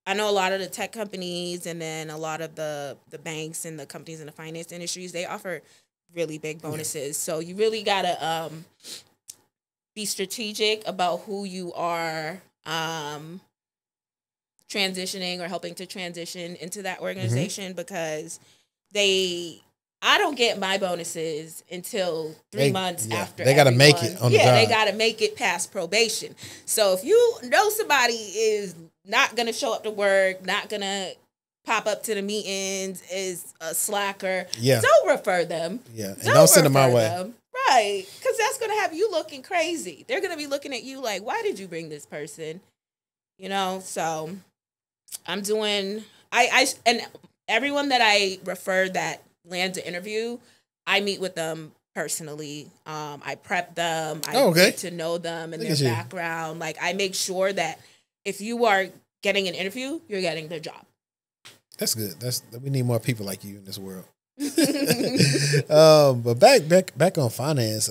I know a lot of the tech companies and then a lot of the banks and the companies in the finance industries, they offer really big bonuses. Yeah. So you really got to be strategic about who you are transitioning or helping to transition into that organization, because I don't get my bonuses until 3 months after. They got to make it on the job. They got to make it past probation. So if you know somebody is not going to show up to work, not going to pop up to the meetings, is a slacker, don't refer them. Yeah, and don't send them my way. Right, because that's going to have you looking crazy. They're going to be looking at you like, why did you bring this person? You know, so I'm doing, and everyone that I refer that lands an interview, I meet with them personally. I prep them. I get to know them and their background. Like, I make sure that if you are getting an interview, you're getting their job. That's good. We need more people like you in this world. But back on finance.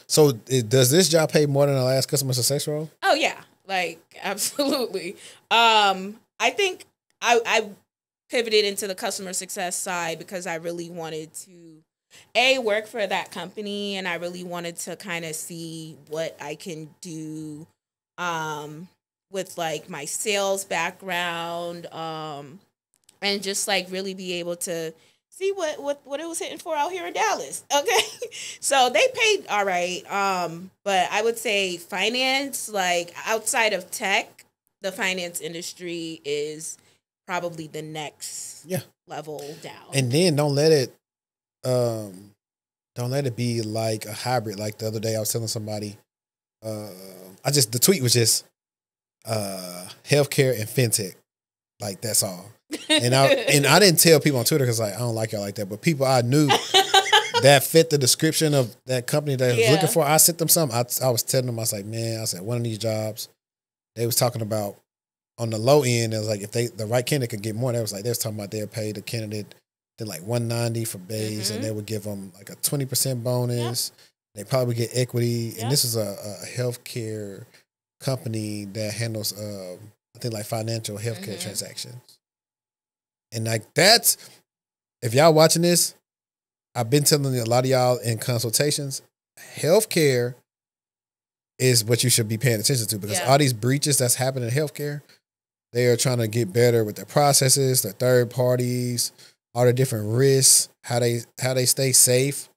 So does this job pay more than the last customer success role? Oh yeah, like absolutely. I think I pivoted into the customer success side because I really wanted to work for that company, and I really wanted to kind of see what I can do with like my sales background, and just like really be able to see what it was hitting for out here in Dallas. Okay. So they paid all right. But I would say finance, like outside of tech, the finance industry is probably the next level down. And then don't let it be like a hybrid. Like the other day I was telling somebody, the tweet was just healthcare and fintech. Like that's all. And I didn't tell people on Twitter because like I don't like y'all like that, but people I knew that fit the description of that company that I was looking for, I sent them something. I was telling them, I was like, man, one of these jobs, they was talking about on the low end, it was like if the right candidate could get more, they was talking about they'll pay the candidate then like $190 for base, and they would give them like a 20% bonus. They probably get equity, and this is a healthcare company that handles I think like financial healthcare transactions. And like that's, if y'all watching this, I've been telling a lot of y'all in consultations, healthcare is what you should be paying attention to, because all these breaches that's happening in healthcare, they are trying to get better with their processes, their third parties, all the different risks, how they stay safe.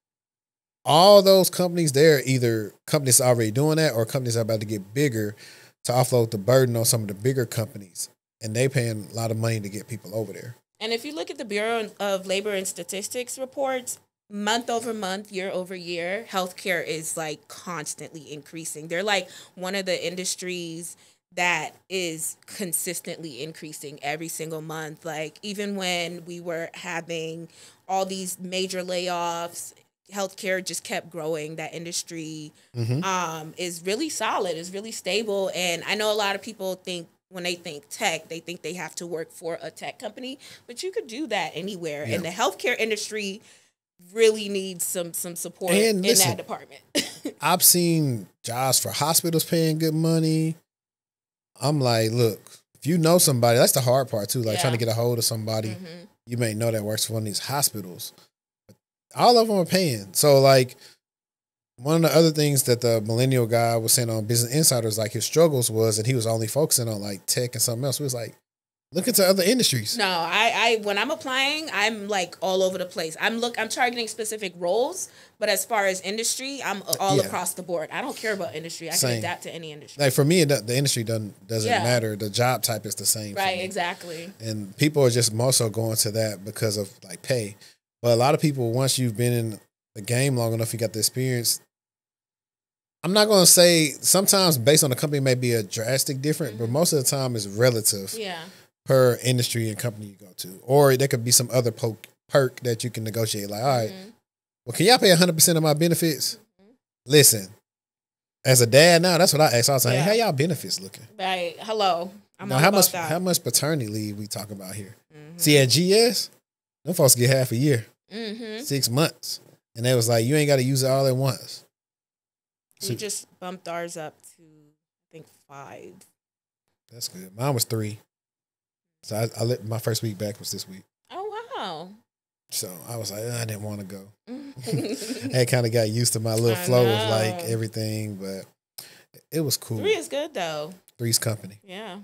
All those companies, they're either companies already doing that or companies that are about to get bigger to offload the burden on some of the bigger companies. And they paying a lot of money to get people over there. And if you look at the Bureau of Labor and Statistics reports, month over month, year over year, healthcare is like constantly increasing. They're like one of the industries that is consistently increasing every single month. Like even when we were having all these major layoffs, healthcare just kept growing. That industry is really solid, is really stable. And I know a lot of people think, when they think tech, they think they have to work for a tech company, but you could do that anywhere. And the healthcare industry really needs some support in that department. I've seen jobs for hospitals paying good money. I'm like, look, if you know somebody, that's the hard part too, like trying to get a hold of somebody you may know that works for one of these hospitals. All of them are paying. So like, one of the other things that the millennial guy was saying on Business Insiders, like his struggles was that he was only focusing on like tech and something else. He was like, look into other industries. No, I when I'm applying, I'm like all over the place. I'm targeting specific roles, but as far as industry, I'm all across the board. I don't care about industry. I can adapt to any industry. Like for me, the industry doesn't matter. The job type is the same. Right, exactly. And people are just more so going to that because of like pay. But a lot of people, once you've been in the game long enough, you got the experience. I'm not going to say, sometimes based on the company may be a drastic different, but most of the time it's relative per industry and company you go to. Or there could be some other perk that you can negotiate. Like, all right, well, can y'all pay 100% of my benefits? Listen, as a dad now, that's what I asked. I was like, hey, how y'all benefits looking? Right. Hello. How much paternity leave we talking about here? See, at GS, them folks get half a year, 6 months. And they was like, you ain't got to use it all at once. We just bumped ours up to, I think, 5. That's good. Mine was 3. So I let my first week back was this week. Oh, wow. So I was like, I didn't want to go. I kind of got used to my little flow of like everything, but it was cool. 3 is good though. 3's company. Yeah.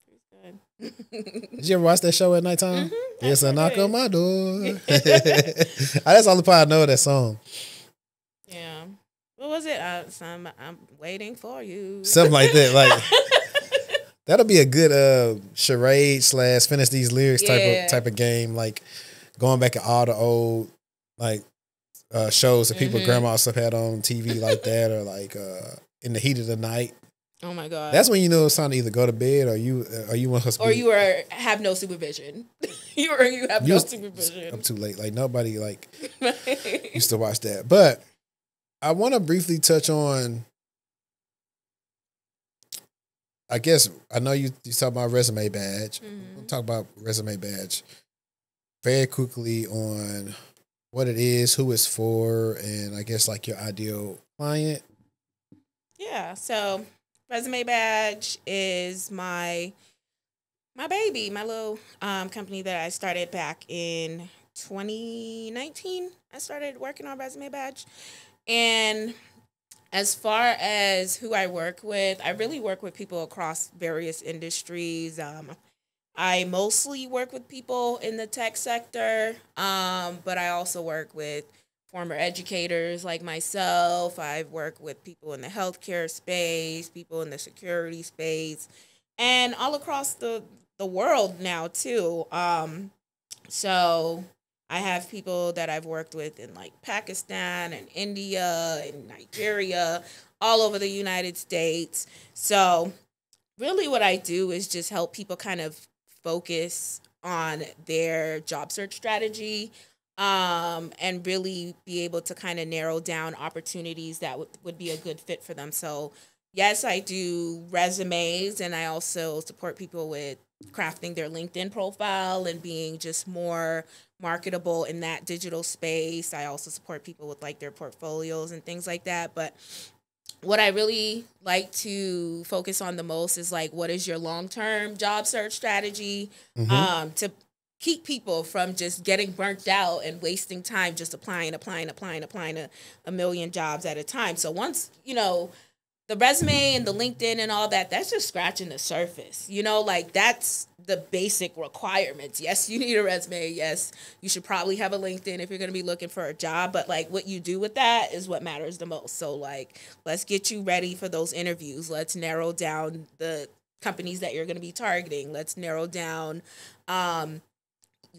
3's good. Did you ever watch that show at nighttime? It's a knock on my door. That's all the part I know of that song. Yeah. What was it? I'm waiting for you. Something like that. Like that'll be a good charade / finish these lyrics type of game. Like going back at all the old like shows that people grandma stuff had on TV like that, or like In the Heat of the Night. Oh my God. That's when you know it's time to either go to bed or you want us to or you have no supervision. you have no supervision. I'm too late. Like nobody like used to watch that. But I want to briefly touch on, I guess I know you talk about resume badge. We'll talk about resume badge very quickly on what it is, who it's for, and I guess like your ideal client. Yeah, so Resume Badge is my baby, my little company that I started back in 2019. I started working on Resume Badge. And as far as who I work with, I really work with people across various industries. I mostly work with people in the tech sector, but I also work with former educators like myself. I've worked with people in the healthcare space, people in the security space, and all across the world now too. So I have people that I've worked with in like Pakistan and India and Nigeria, all over the United States. So really what I do is just help people kind of focus on their job search strategy, and really be able to kind of narrow down opportunities that would be a good fit for them. So yes, I do resumes, and I also support people with crafting their LinkedIn profile and being just more marketable in that digital space. I also support people with like their portfolios and things like that. But what I really like to focus on the most is like, what is your long-term job search strategy, to keep people from just getting burnt out and wasting time just applying to a million jobs at a time. So once, the resume and the LinkedIn and all that, that's just scratching the surface. Like that's the basic requirements. Yes, you need a resume. Yes, you should probably have a LinkedIn if you're going to be looking for a job. But like what you do with that is what matters the most. So like, let's get you ready for those interviews. Let's narrow down the companies that you're going to be targeting. Let's narrow down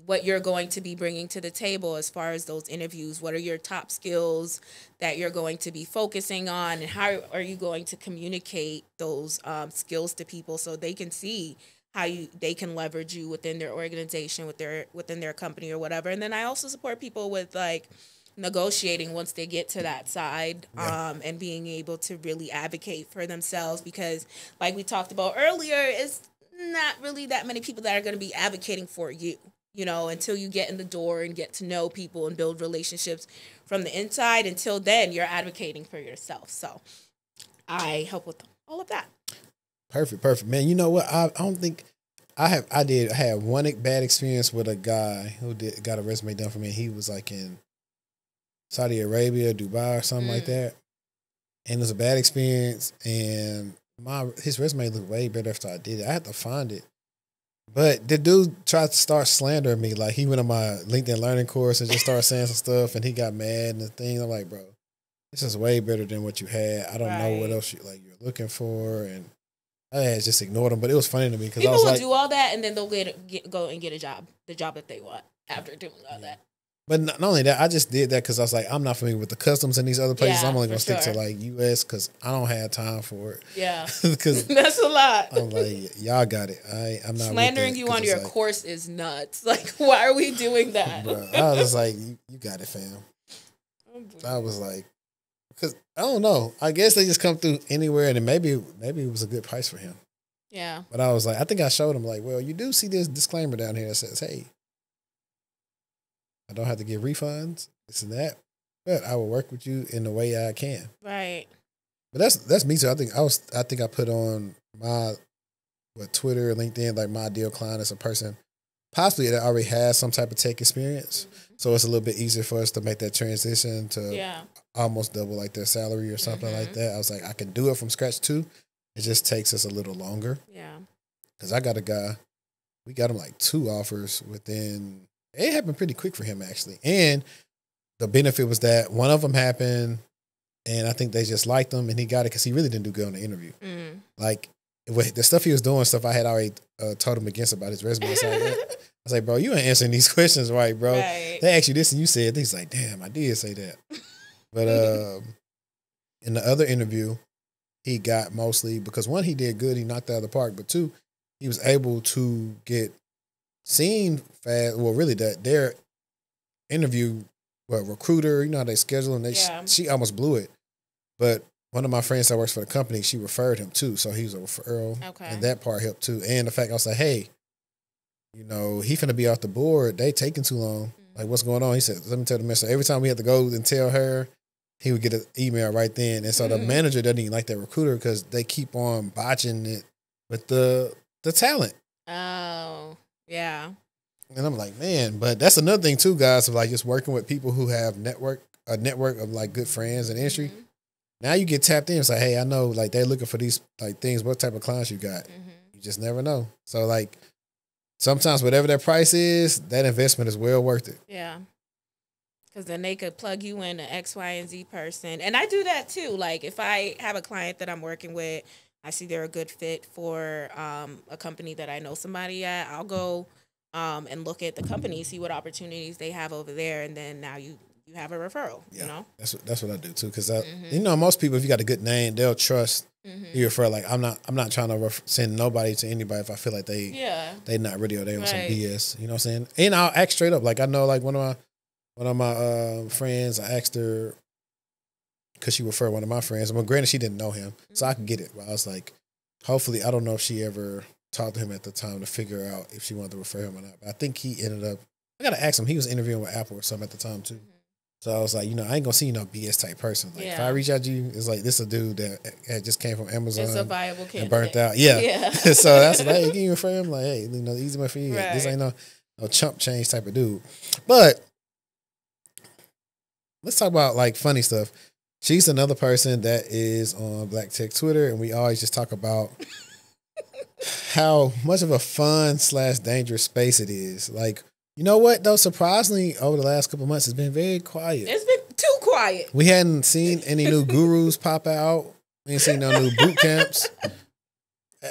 what you're going to be bringing to the table as far as those interviews. What are your top skills that you're going to be focusing on, and how are you going to communicate those skills to people so they can see how they can leverage you within their organization, within their company or whatever. And then I also support people with like negotiating once they get to that side, and being able to really advocate for themselves, because like we talked about earlier, it's not really that many people that are going to be advocating for you. Until you get in the door and get to know people and build relationships from the inside. Until then, you're advocating for yourself. So I help with all of that. Perfect. Man, you know what? I don't think I had one bad experience with a guy who got a resume done for me. He was like in Saudi Arabia, Dubai or something like that. And it was a bad experience. And his resume looked way better after I did it. I had to find it. But the dude tried to start slandering me. Like, he went on my LinkedIn learning course and just started saying some stuff, and he got mad and the thing. I'm like, bro, this is way better than what you had. I don't know what else you're looking for. And I had just ignored him. But it was funny to me because I was like, people will do all that, and then they'll go and get a job, the job that they want after doing all that. But not only that, I just did that because I was like, I'm not familiar with the customs in these other places. I'm only going to stick to like U.S. because I don't have time for it. Yeah. Because that's a lot. I'm like, y'all got it. I'm not slandering you on your course is nuts. Like, why are we doing that? Bro, I was like, you got it, fam. I was like, because I don't know. I guess they just come through anywhere, and maybe it was a good price for him. Yeah. But I was like, I think I showed him like, well, you do see this disclaimer down here that says, hey, I don't have to get refunds, this and that, but I will work with you in the way I can. Right. But that's me too. I think I put on my Twitter, LinkedIn, like my ideal client as a person possibly that already has some type of tech experience. Mm-hmm. So it's a little bit easier for us to make that transition to almost double like their salary or something like that. I was like, I can do it from scratch too. It just takes us a little longer. Yeah. Because I got a guy, we got him like 2 offers within, it happened pretty quick for him actually. And the benefit was that one of them happened and I think they just liked him and he got it because he really didn't do good on the interview. Mm. Like the stuff he was doing, stuff I had already told him against about his resume. I was like, bro, you ain't answering these questions right, bro. Right. They asked you this and you said, he's like, damn, I did say that. But in the other interview, he got mostly, because 1, he did good, he knocked it out of the park, but 2, he was able to get seen fast. Well, really, their interview, recruiter, you know how they schedule and she almost blew it. But one of my friends that works for the company, she referred him too, so he was a referral, and that part helped too. And the fact I was like, hey, you know, he finna be off the board. They taking too long. Mm-hmm. Like, what's going on? He said, let me tell the manager. Every time we had to go and tell her, he would get an email right then. And so the manager doesn't even like that recruiter because they keep on botching it with the talent. Oh, yeah. And I'm like, man, but that's another thing too, guys, of like just working with people who have a network of like good friends in the industry. Mm-hmm. Now you get tapped in. It's like, hey, I know like they're looking for these like things. What type of clients you got? Mm-hmm. You just never know. So like sometimes whatever that price is, that investment is well worth it. Yeah. Because then they could plug you in an X, Y, and Z person. And I do that too. Like if I have a client that I'm working with, I see they're a good fit for a company that I know somebody at, I'll go and look at the company, see what opportunities they have over there. And then now you have a referral, you know? That's what I do too. Because, you know, most people, if you got a good name, they'll trust you refer. Like I'm not trying to send nobody to anybody if I feel like they not ready or they on some BS. You know what I'm saying? And I'll act straight up. Like I know like one of my friends, I asked her because she referred one of my friends. Well, granted, she didn't know him, so I could get it. But I was like, hopefully, I don't know if she ever talked to him at the time to figure out if she wanted to refer him or not. But I think he ended up, I got to ask him. He was interviewing with Apple or something at the time, too. So I was like, you know, I ain't going to see no BS type person. Like, if I reach out to you, it's like, this is a dude that just came from Amazon. It's a viable candidate. And burnt out. Yeah. So that's like, hey, can you refer him? Like, hey, you know, easy way for you. Right. This ain't no chump change type of dude. But let's talk about like funny stuff. She's another person that is on Black Tech Twitter, and we always just talk about how much of a fun / dangerous space it is. Like, you know what though? Surprisingly, over the last couple of months, it's been very quiet. It's been too quiet. We hadn't seen any new gurus pop out. We ain't seen no new boot camps.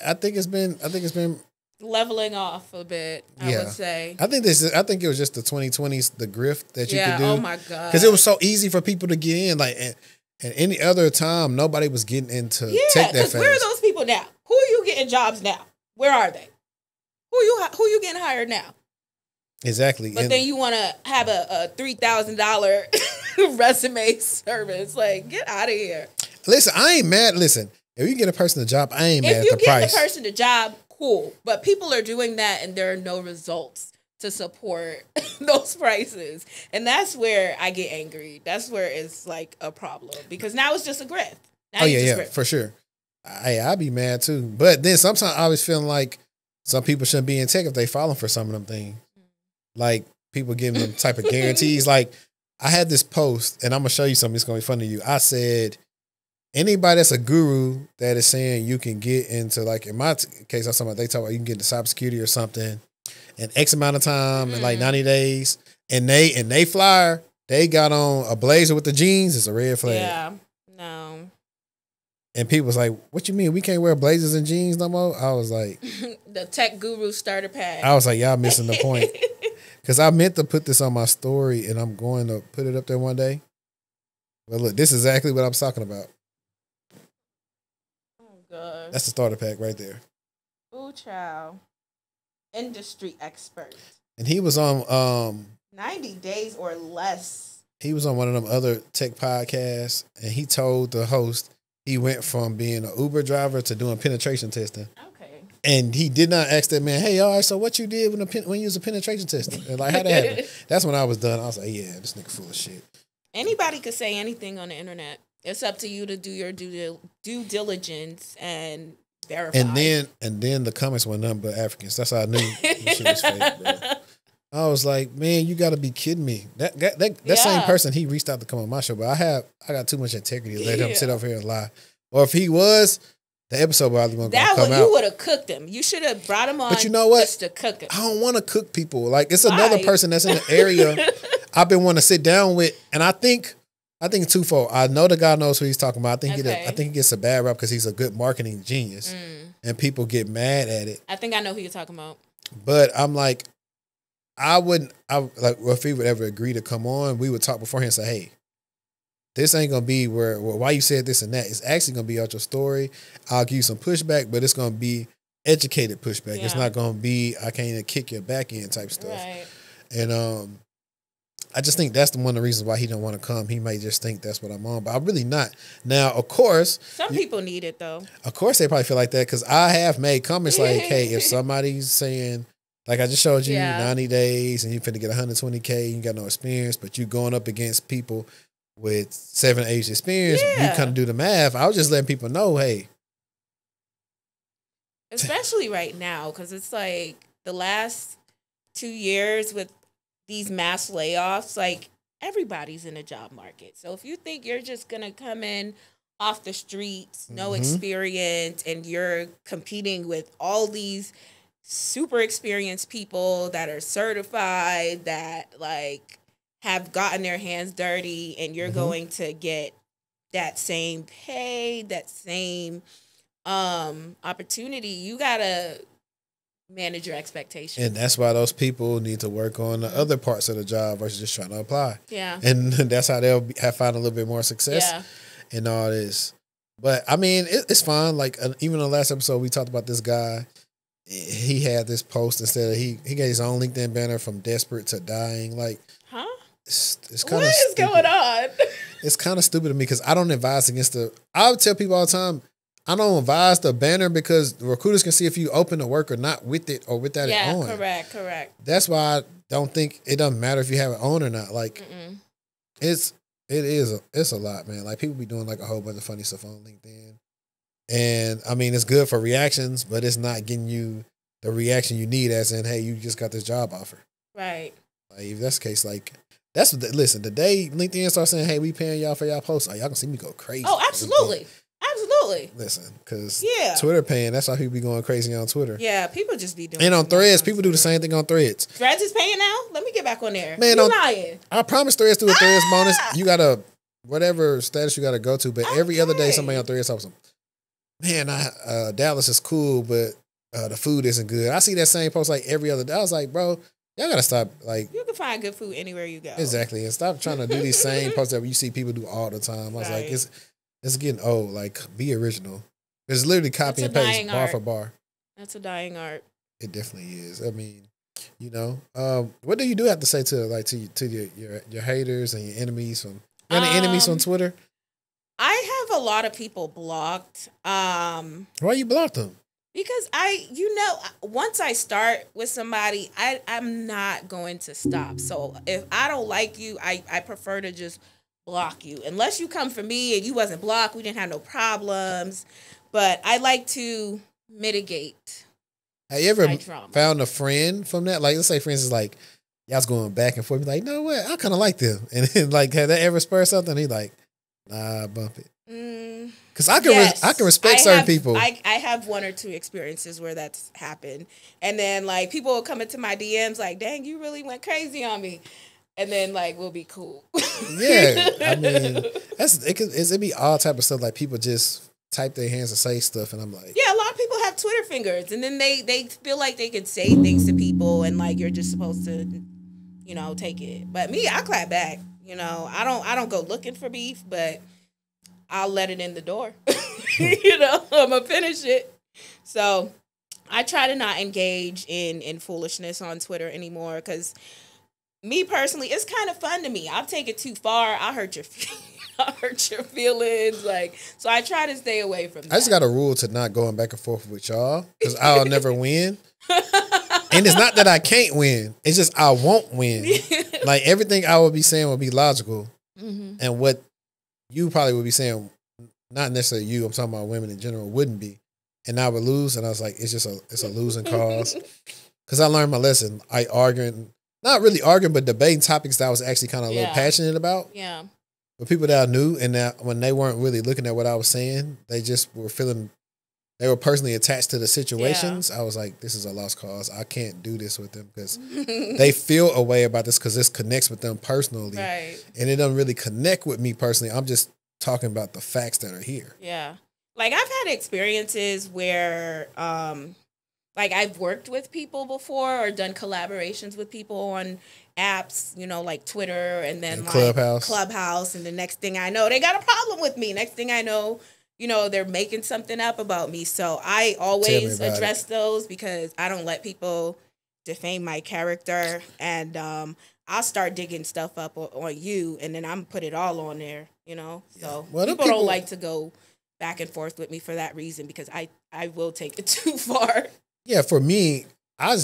I think it's been leveling off a bit, I would say. I think it was just the 2020s, the grift that you could do. Oh my God. Because it was so easy for people to get in. Like, and any other time, nobody was getting into tech that fast. Where are those people now? Who are you getting jobs now? Where are they? Who you getting hired now? Exactly. But then you want to have a $3,000 resume service. Like, get out of here. Listen, I ain't mad. Listen, if you get a person a job, I ain't mad at the price. If you get the person a job, cool. But people are doing that and there are no results to support those prices. And that's where I get angry. That's where it's like a problem. Because now it's just a grift. For sure. I'd be mad too. But then sometimes I always feel like some people shouldn't be in tech if they falling for some of them things. Like people giving them type of guarantees. Like I had this post and I'm going to show you something that's going to be funny to you. I said, anybody that's a guru that is saying you can get into, like in my case, I was talking about, they talk about you can get into cybersecurity or something in X amount of time in like 90 days. And they flyer, they got on a blazer with the jeans. It's a red flag. Yeah, no. And people was like, what you mean? We can't wear blazers and jeans no more? I was like. The tech guru starter pack. I was like, y'all missing the point. Because I meant to put this on my story and I'm going to put it up there one day. But look, this is exactly what I'm talking about. God. That's the starter pack right there. Ooh, child. Industry expert. And he was on 90 days or less he was on one of them other tech podcasts, and he told the host he went from being an Uber driver to doing penetration testing. Okay. And he did not ask that man, hey, all right, so what you did when you was a penetration tester? And like, how that happened? That's when I was done. I was like, yeah, this nigga full of shit. Anybody could say anything on the internet. It's up to you to do your due diligence and verify. And then the comments were nothing but Africans. That's how I knew this shit was fake, bro. I was like, man, you got to be kidding me. That same person, he reached out to come on my show, but I got too much integrity to let him sit over here and lie. Or if he was, the episode probably won't come out. You would have cooked him. You should have brought him on. But you know what? Just to cook him. I don't want to cook people. Like, it's another person that's in the area I've been wanting to sit down with, and I think twofold. I know the guy knows who he's talking about. I think he gets a bad rap because he's a good marketing genius, and people get mad at it. I think I know who you're talking about. But I'm like, if he would ever agree to come on, we would talk beforehand and say, hey, this ain't going to be why you said this and that. It's actually going to be out your story. I'll give you some pushback, but it's going to be educated pushback. Yeah. It's not going to be, I can't even kick your back end type stuff. Right. And I just think that's one of the reasons why he don't want to come. He may just think that's what I'm on, but I'm really not. Now, of course. Some people need it, though. Of course, they probably feel like that because I have made comments like, hey, if somebody's saying, like I just showed you 90 days and you finna get 120K, you got no experience, but you going up against people with 7 years experience, you kind of do the math. I was just letting people know, hey. Especially right now, because it's like the last 2 years with these mass layoffs, like everybody's in a job market. So if you think you're just going to come in off the streets, no experience, and you're competing with all these super experienced people that are certified, that like have gotten their hands dirty, and you're going to get that same pay, that same opportunity, you gotta manage your expectations. And that's why those people need to work on the other parts of the job versus just trying to apply. Yeah. And that's how they'll find a little bit more success in all this. But I mean, it's fine. Like even in the last episode, we talked about this guy. He had this post instead of he got his own LinkedIn banner from desperate to dying. Like, it's kind of what is going on? It's kind of stupid to me because I don't advise against I would tell people all the time, I don't advise the banner because the recruiters can see if you open to work or not with it or without it on. Yeah, correct. That's why I don't think it doesn't matter if you have it on or not. Like, it's a lot, man. Like, people be doing like a whole bunch of funny stuff on LinkedIn. And I mean, it's good for reactions, but it's not getting you the reaction you need as in, hey, you just got this job offer. Right. Like, if that's the case, like, that's what, listen, the day LinkedIn starts saying, hey, we paying y'all for y'all posts, y'all can see me go crazy. Oh, absolutely. Absolutely. Listen, because Twitter paying, that's how people be going crazy on Twitter. Yeah, people just be doing and on Threads, people do the same thing on Threads. Threads is paying now? Let me get back on there. Man, you're lying. I promise Threads do a Threads bonus. You got to, whatever status you got to go to, but every other day somebody on Threads helps them. Man, Dallas is cool, but the food isn't good. I see that same post like every other day. I was like, bro, y'all gotta stop. Like, you can find good food anywhere you go. Exactly, and stop trying to do these same posts that you see people do all the time. I was like, it's getting old. Like, be original. It's literally copy and paste, bar for bar. That's a dying art. It definitely is. I mean, you know, what do you have to say to your haters and your enemies from any enemies on Twitter? I have a lot of people blocked. Why you blocked them? Because once I start with somebody, I'm not going to stop. So if I don't like you, I prefer to just block you. Unless you come for me and you wasn't blocked, we didn't have no problems. But I like to mitigate. Have you ever found a friend from that? Like, let's say, for instance, like, y'all's going back and forth. Like, no, what? I kind of like them. And then, like, had that ever spurred something? He like, nah, bump it. Because I can respect certain people. I have one or two experiences where that's happened. And then, like, people will come into my DMs like, dang, you really went crazy on me. And then, like, we'll be cool. Yeah. I mean, it'd be all type of stuff. Like, people just type their hands and say stuff. And I'm like. Yeah, a lot of people have Twitter fingers. And then they feel like they can say things to people. And, like, you're just supposed to, you know, take it. But me, I clap back. You know, I don't go looking for beef, but I'll let it in the door. You know, I'm going to finish it. So I try to not engage in foolishness on Twitter anymore because me personally, it's kind of fun to me. I'll take it too far. I'll hurt your I'll hurt your feelings. Like, so I try to stay away from that. I just got a rule to not going back and forth with y'all because I'll never win. And it's not that I can't win. It's just I won't win. Like, everything I would be saying would be logical. Mm-hmm. And what you probably would be saying, not necessarily you, I'm talking about women in general, wouldn't be. And I would lose. And I was like, it's a losing cause. Because I learned my lesson. Not really arguing, but debating topics that I was actually kind of a little passionate about. Yeah. But people that I knew, and that when they weren't really looking at what I was saying, they just were feeling, they were personally attached to the situations. I was like, this is a lost cause. I can't do this with them because they feel a way about this because this connects with them personally. Right. And it doesn't really connect with me personally. I'm just talking about the facts that are here. Yeah. Like, I've had experiences where, like, I've worked with people before or done collaborations with people on apps, you know, like Twitter and then like Clubhouse. And the next thing I know, they got a problem with me. Next thing I know, you know, they're making something up about me. So I always address those because I don't let people defame my character. And I'll start digging stuff up on you and then I'm put it all on there, you know. So people don't like to go back and forth with me for that reason because I will take it too far. Yeah, for me, I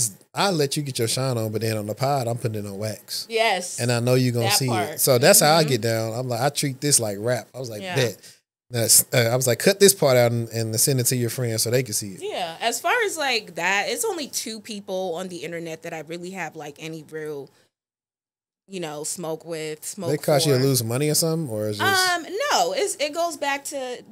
let you get your shine on, but then on the pod, I'm putting it on wax. Yes. And I know you're going to see it. So that's how I get down. I'm like, I treat this like rap. I was like, bet. I was like, cut this part out and send it to your friends so they can see it. Yeah. As far as like that, it's only 2 people on the internet that I really have like any real, you know, smoke with. They cause you to lose money or something? Or is just... No. It goes back to,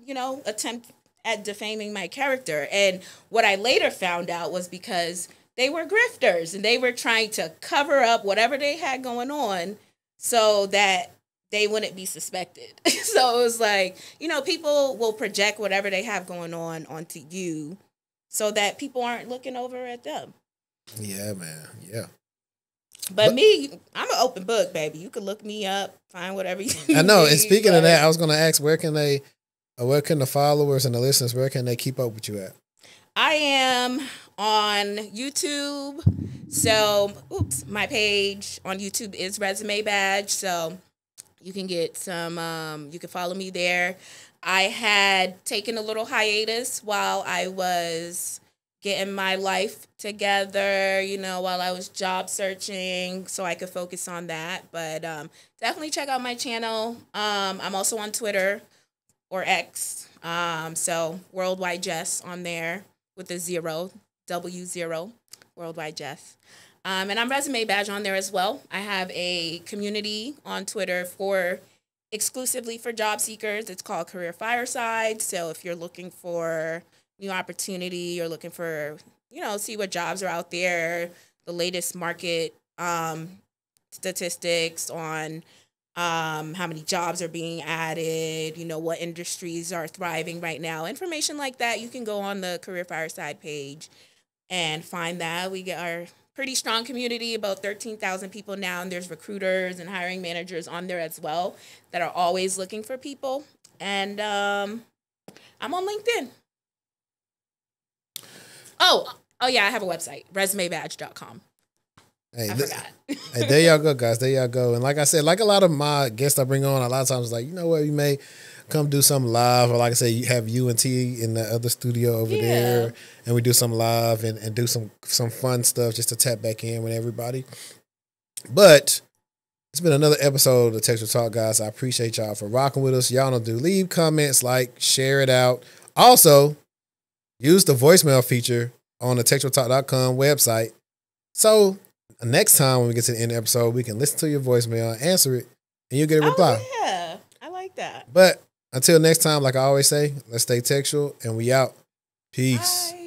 you know, attempt at defaming my character. And what I later found out was because they were grifters and they were trying to cover up whatever they had going on so that they wouldn't be suspected. So it was like, you know, people will project whatever they have going on onto you so that people aren't looking over at them. Yeah, man. Yeah. But me, I'm an open book, baby. You can look me up, find whatever you need. I know. And speaking of that, I was going to ask, where can the followers and the listeners, where can they keep up with you at? I am on YouTube. So, my page on YouTube is Resume Badge. So, you can get some, you can follow me there. I had taken a little hiatus while I was getting my life together, you know, while I was job searching so I could focus on that. But definitely check out my channel. I'm also on Twitter or X. So Worldwide Jess on there with the 0, W0, Worldwide Jess. And I'm Resume Badge on there as well. I have a community on Twitter exclusively for job seekers. It's called Career Fireside. So if you're looking for new opportunity, you're looking for, you know, see what jobs are out there, the latest market statistics on how many jobs are being added, you know, what industries are thriving right now. Information like that, you can go on the Career Fireside page and find that. We get our pretty strong community, about 13,000 people now, and there's recruiters and hiring managers on there as well that are always looking for people. And I'm on LinkedIn. Oh yeah, I have a website, resumebadge.com. Hey, I forgot. Hey, there y'all go, guys. There y'all go. And like I said, like a lot of my guests I bring on, a lot of times, like, you know what, you may come do something live, or like I said, you have UNT in the other studio over there, and we do some live and do some fun stuff just to tap back in with everybody. But it's been another episode of the Textual Talk, guys. I appreciate y'all for rocking with us. Y'all know, leave comments, like, share it out. Also, use the voicemail feature on the techtualtalk.com website. So next time when we get to the end of the episode, we can listen to your voicemail, answer it, and you'll get a reply. Oh, yeah. I like that. But until next time, like I always say, let's stay textual, and we out. Peace. Bye.